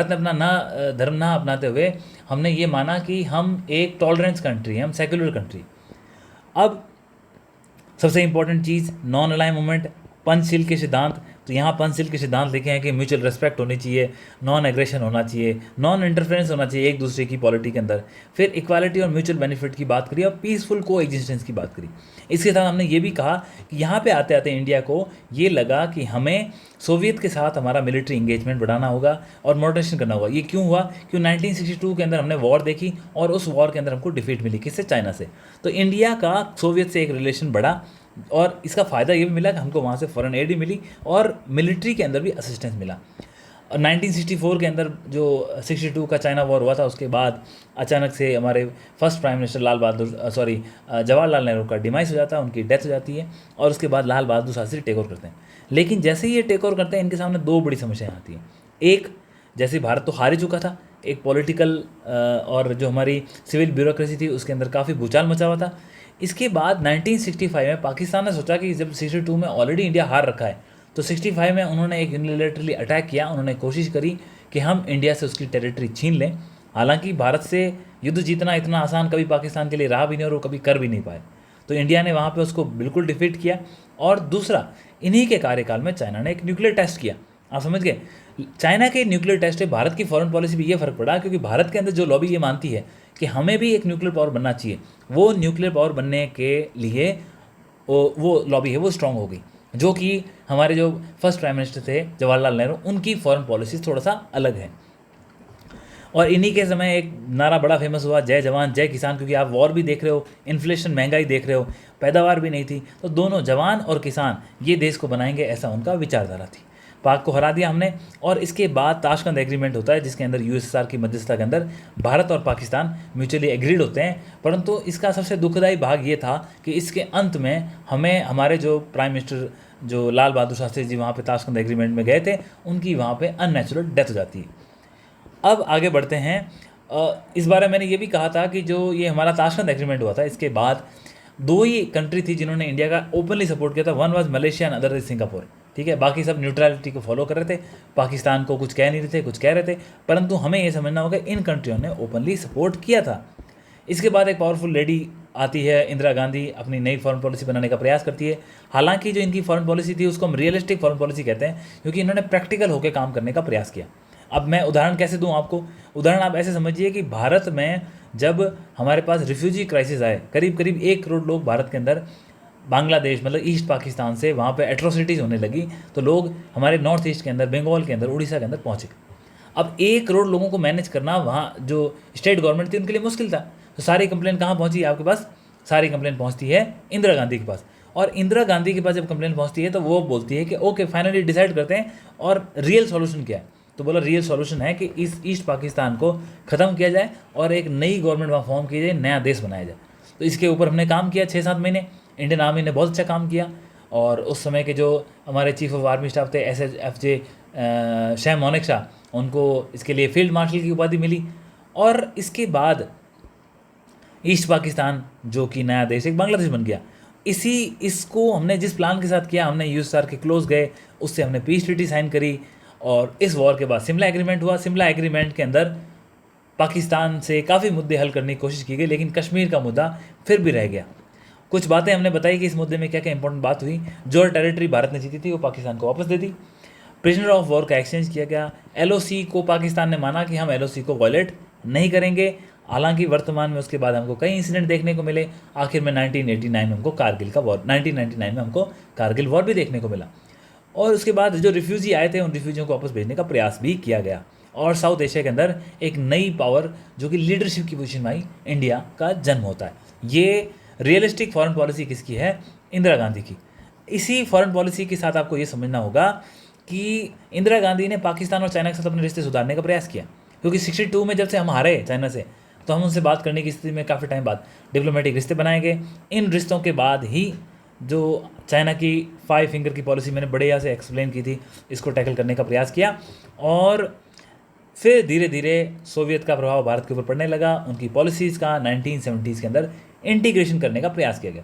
ने अपना धर्म ना अपनाते हुए हमने ये माना कि हम एक टॉलरेंस कंट्री हैं, हम सेक्युलर कंट्री। अब सबसे इंपॉर्टेंट चीज़ नॉन अलाइनमेंट, पंचशील के सिद्धांत। तो यहाँ पंचशील के सिद्धांत लिखे हैं कि म्यूचुअल रिस्पेक्ट होनी चाहिए, नॉन एग्रेशन होना चाहिए, नॉन इंटरफेरेंस होना चाहिए एक दूसरे की पॉलिटी के अंदर। फिर इक्वालिटी और म्यूचुअल बेनिफिट की बात करी और पीसफुल को एग्जिस्टेंस की बात करी। इसके साथ हमने ये भी कहा कि यहाँ पे आते आते इंडिया को ये लगा कि हमें सोवियत के साथ हमारा मिलिट्री इंगेजमेंट बढ़ाना होगा और मॉडरेशन करना होगा। ये क्यों हुआ? क्यों 1962 के अंदर हमने वॉर देखी और उस वॉर के अंदर हमको डिफीट मिली, किससे? चाइना से। तो इंडिया का सोवियत से एक रिलेशन बढ़ा, और इसका फ़ायदा ये भी मिला कि हमको वहाँ से फॉरेन एड भी मिली और मिलिट्री के अंदर भी असिस्टेंस मिला। और 1964 के अंदर जो 62 का चाइना वॉर हुआ था, उसके बाद अचानक से हमारे first prime minister Jawaharlal Nehru का डिमाइस हो जाता है, उनकी डेथ हो जाती है, और उसके बाद लाल बहादुर शास्त्री टेक ओवर करते हैं। लेकिन जैसे ही ये टेक ओवर करते हैं, इनके सामने दो बड़ी समस्याएं आती हैं। एक, जैसे भारत तो हार ही चुका था, एक पॉलिटिकल और जो हमारी सिविल ब्यूरोक्रेसी थी उसके अंदर काफ़ी भूचाल मचा हुआ था। इसके बाद 1965 में पाकिस्तान ने सोचा कि जब 62 में ऑलरेडी इंडिया हार रखा है, तो 65 में उन्होंने एक यूनिलैटरली अटैक किया। उन्होंने कोशिश करी कि हम इंडिया से उसकी टेरिटरी छीन लें। हालांकि भारत से युद्ध जीतना इतना आसान कभी पाकिस्तान के लिए रहा भी नहीं और वो कभी कर भी नहीं पाए। तो इंडिया ने वहाँ पे उसको बिल्कुल डिफीट किया। और दूसरा, इन्हीं के कार्यकाल में चाइना ने एक न्यूक्लियर टेस्ट किया। आप समझ गए, चाइना के न्यूक्लियर टेस्ट से भारत की फॉरेन पॉलिसी भी ये फ़र्क पड़ा, क्योंकि भारत के अंदर जो लॉबी ये मानती है कि हमें भी एक न्यूक्लियर पावर बनना चाहिए, वो न्यूक्लियर पावर बनने के लिए वो लॉबी है वो स्ट्रांग हो गई, जो कि हमारे जो फर्स्ट प्राइम मिनिस्टर थे जवाहरलाल नेहरू, उनकी फॉरेन पॉलिसी थोड़ा सा अलग है। और इन्हीं के समय एक नारा बड़ा फेमस हुआ, जय जवान जय किसान, क्योंकि आप वॉर भी देख रहे हो, इन्फ्लेशन, महंगाई देख रहे हो, पैदावार भी नहीं थी, तो दोनों जवान और किसान ये देश को बनाएंगे, ऐसा उनका विचारधारा थी। पाक को हरा दिया हमने, और इसके बाद ताशकंद एग्रीमेंट होता है, जिसके अंदर यूएसएसआर की मध्यस्थता के अंदर भारत और पाकिस्तान म्यूचुअली एग्रीड होते हैं। परंतु इसका सबसे दुखदायी भाग ये था कि इसके अंत में हमें हमारे जो प्राइम मिनिस्टर जो लाल बहादुर शास्त्री जी वहाँ पे ताशकंद एग्रीमेंट में गए थे, उनकी वहाँ पे अननेचुरल डेथ हो जाती है। अब आगे बढ़ते हैं। इस बारे में मैंने ये भी कहा था कि जो ये हमारा ताशकंद एग्रीमेंट हुआ था, इसके बाद दो ही कंट्री थी जिन्होंने इंडिया का ओपनली सपोर्ट किया था। One was Malaysia and other is Singapore. ठीक है, बाकी सब न्यूट्रलिटी को फॉलो कर रहे थे, पाकिस्तान को कुछ कह नहीं रहे थे, कुछ कह रहे थे, परंतु हमें ये समझना होगा इन कंट्रियों ने ओपनली सपोर्ट किया था। इसके बाद एक पावरफुल लेडी आती है, इंदिरा गांधी, अपनी नई फॉरेन पॉलिसी बनाने का प्रयास करती है। हालांकि जो इनकी फॉरेन पॉलिसी थी उसको हम रियलिस्टिक फॉरेन पॉलिसी कहते हैं, क्योंकि इन्होंने प्रैक्टिकल होकर काम करने का प्रयास किया। अब मैं उदाहरण कैसे दूं आपको? उदाहरण आप ऐसे समझिए कि भारत में जब हमारे पास रिफ्यूजी क्राइसिस आए, करीब करीब 1 करोड़ लोग भारत के अंदर बांग्लादेश मतलब ईस्ट पाकिस्तान से वहाँ पे एट्रोसिटीज़ होने लगी, तो लोग हमारे नॉर्थ ईस्ट के अंदर, बंगाल के अंदर, उड़ीसा के अंदर पहुँचे। अब 1 करोड़ लोगों को मैनेज करना वहाँ जो स्टेट गवर्नमेंट थी उनके लिए मुश्किल था। तो सारी कंप्लेन कहाँ पहुँची आपके पास? सारी कंप्लेन पहुँचती है इंदिरा गांधी के पास। और इंदिरा गांधी के पास जब कंप्लेन पहुँचती है तो वो बोलती है कि ओके फाइनली डिसाइड करते हैं, और रियल सॉल्यूशन क्या है? तो बोला रियल सॉल्यूशन है कि इस ईस्ट पाकिस्तान को ख़त्म किया जाए और एक नई गवर्नमेंट वहाँ फॉर्म की जाए, नया देश बनाया जाए। तो इसके ऊपर हमने काम किया 6-7 महीने। इंडियन आर्मी ने बहुत अच्छा काम किया, और उस समय के जो हमारे चीफ ऑफ आर्मी स्टाफ थे SHFJ शैम मोनेक शाह, उनको इसके लिए फील्ड मार्शल की उपाधि मिली। और इसके बाद ईस्ट पाकिस्तान जो कि नया देश एक बांग्लादेश बन गया। इसको हमने जिस प्लान के साथ किया, हमने यूएसएसआर के क्लोज गए, उससे हमने पीस ट्रीटी साइन करी, और इस वॉर के बाद सिमला एग्रीमेंट हुआ। सिमला एग्रीमेंट के अंदर पाकिस्तान से काफ़ी मुद्दे हल करने की कोशिश की गई, लेकिन कश्मीर का मुद्दा फिर भी रह गया। कुछ बातें हमने बताई कि इस मुद्दे में क्या क्या इंपॉर्टेंट बात हुई। जो टेरिटरी भारत ने जीती थी वो पाकिस्तान को वापस दे दी। प्रिजनर ऑफ वॉर का एक्सचेंज किया गया। LOC को पाकिस्तान ने माना कि हम LOC को वायलेट नहीं करेंगे, हालांकि वर्तमान में उसके बाद हमको कई इंसिडेंट देखने को मिले। आखिर में 1989 में हमको कारगिल का वॉर, 1999 में हमको कारगिल वॉर भी देखने को मिला। और उसके बाद जो रिफ्यूजी आए थे उन रिफ्यूजियों को वापस भेजने का प्रयास भी किया गया। और साउथ एशिया के अंदर एक नई पावर जो कि लीडरशिप की पोजीशन में आई, इंडिया का जन्म होता है। ये रियलिस्टिक फॉरेन पॉलिसी किसकी है? इंदिरा गांधी की। इसी फॉरेन पॉलिसी के साथ आपको ये समझना होगा कि इंदिरा गांधी ने पाकिस्तान और चाइना के साथ अपने रिश्ते सुधारने का प्रयास किया, क्योंकि 62 में जब से हम हारे चाइना से, तो हम उनसे बात करने की स्थिति में काफ़ी टाइम बाद डिप्लोमेटिक रिश्ते बनाए गए। इन रिश्तों के बाद ही जो चाइना की 5 फिंगर की पॉलिसी मैंने बढ़िया से एक्सप्लेन की थी, इसको टैकल करने का प्रयास किया। और फिर धीरे धीरे सोवियत का प्रभाव भारत के ऊपर पड़ने लगा। उनकी पॉलिसीज़ का 1970s के अंदर इंटीग्रेशन करने का प्रयास किया गया।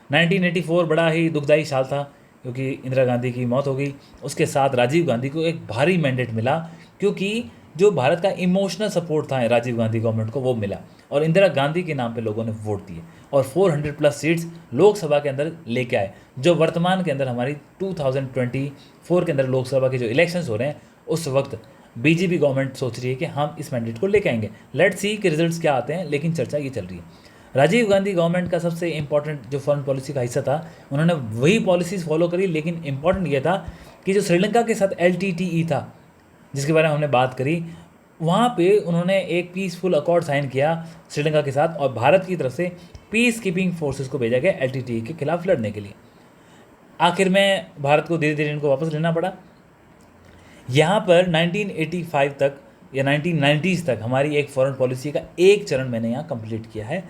1984 बड़ा ही दुखदायी साल था, क्योंकि इंदिरा गांधी की मौत हो गई। उसके साथ राजीव गांधी को एक भारी मैंडेट मिला, क्योंकि जो भारत का इमोशनल सपोर्ट था राजीव गांधी गवर्नमेंट को, वो मिला। और इंदिरा गांधी के नाम पे लोगों ने वोट दिए और 400+ सीट्स लोकसभा के अंदर लेके आए। जो वर्तमान के अंदर हमारी 2024 के अंदर लोकसभा के जो इलेक्शंस हो रहे हैं, उस वक्त बीजेपी गवर्नमेंट सोच रही है कि हम इस मैंडेट को लेके आएंगे। लेट्स सी कि रिजल्ट्स क्या आते हैं, लेकिन चर्चा ये चल रही है। राजीव गांधी गवर्नमेंट का सबसे इंपॉर्टेंट जो फॉरेन पॉलिसी का हिस्सा था, उन्होंने वही पॉलिसीज़ फॉलो करी, लेकिन इंपॉर्टेंट ये था कि जो श्रीलंका के साथ LTTE था, जिसके बारे में हमने बात करी, वहाँ पे उन्होंने एक पीसफुल अकॉर्ड साइन किया श्रीलंका के साथ, और भारत की तरफ से पीस कीपिंग फोर्सेस को भेजा गया LTTE के खिलाफ लड़ने के लिए। आखिर में भारत को धीरे धीरे इनको वापस लेना पड़ा। यहाँ पर 1985 तक या 1990s तक हमारी एक फॉरेन पॉलिसी का एक चरण मैंने यहाँ कंप्लीट किया है।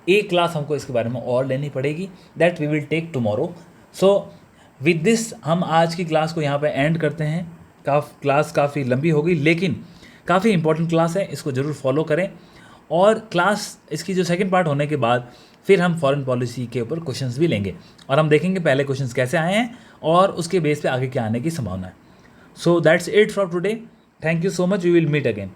एक क्लास हमको इसके बारे में और लेनी पड़ेगी, that we will take tomorrow. So with this हम आज की क्लास को यहाँ पे एंड करते हैं। क्लास काफ़ी लंबी हो गई, लेकिन काफ़ी इंपॉर्टेंट क्लास है, इसको ज़रूर फॉलो करें। और क्लास इसकी जो सेकंड पार्ट होने के बाद फिर हम फॉरेन पॉलिसी के ऊपर क्वेश्चंस भी लेंगे, और हम देखेंगे पहले क्वेश्चंस कैसे आए हैं और उसके बेस पे आगे क्या आने की संभावना है। So that's it for today. Thank you so much, we will meet again.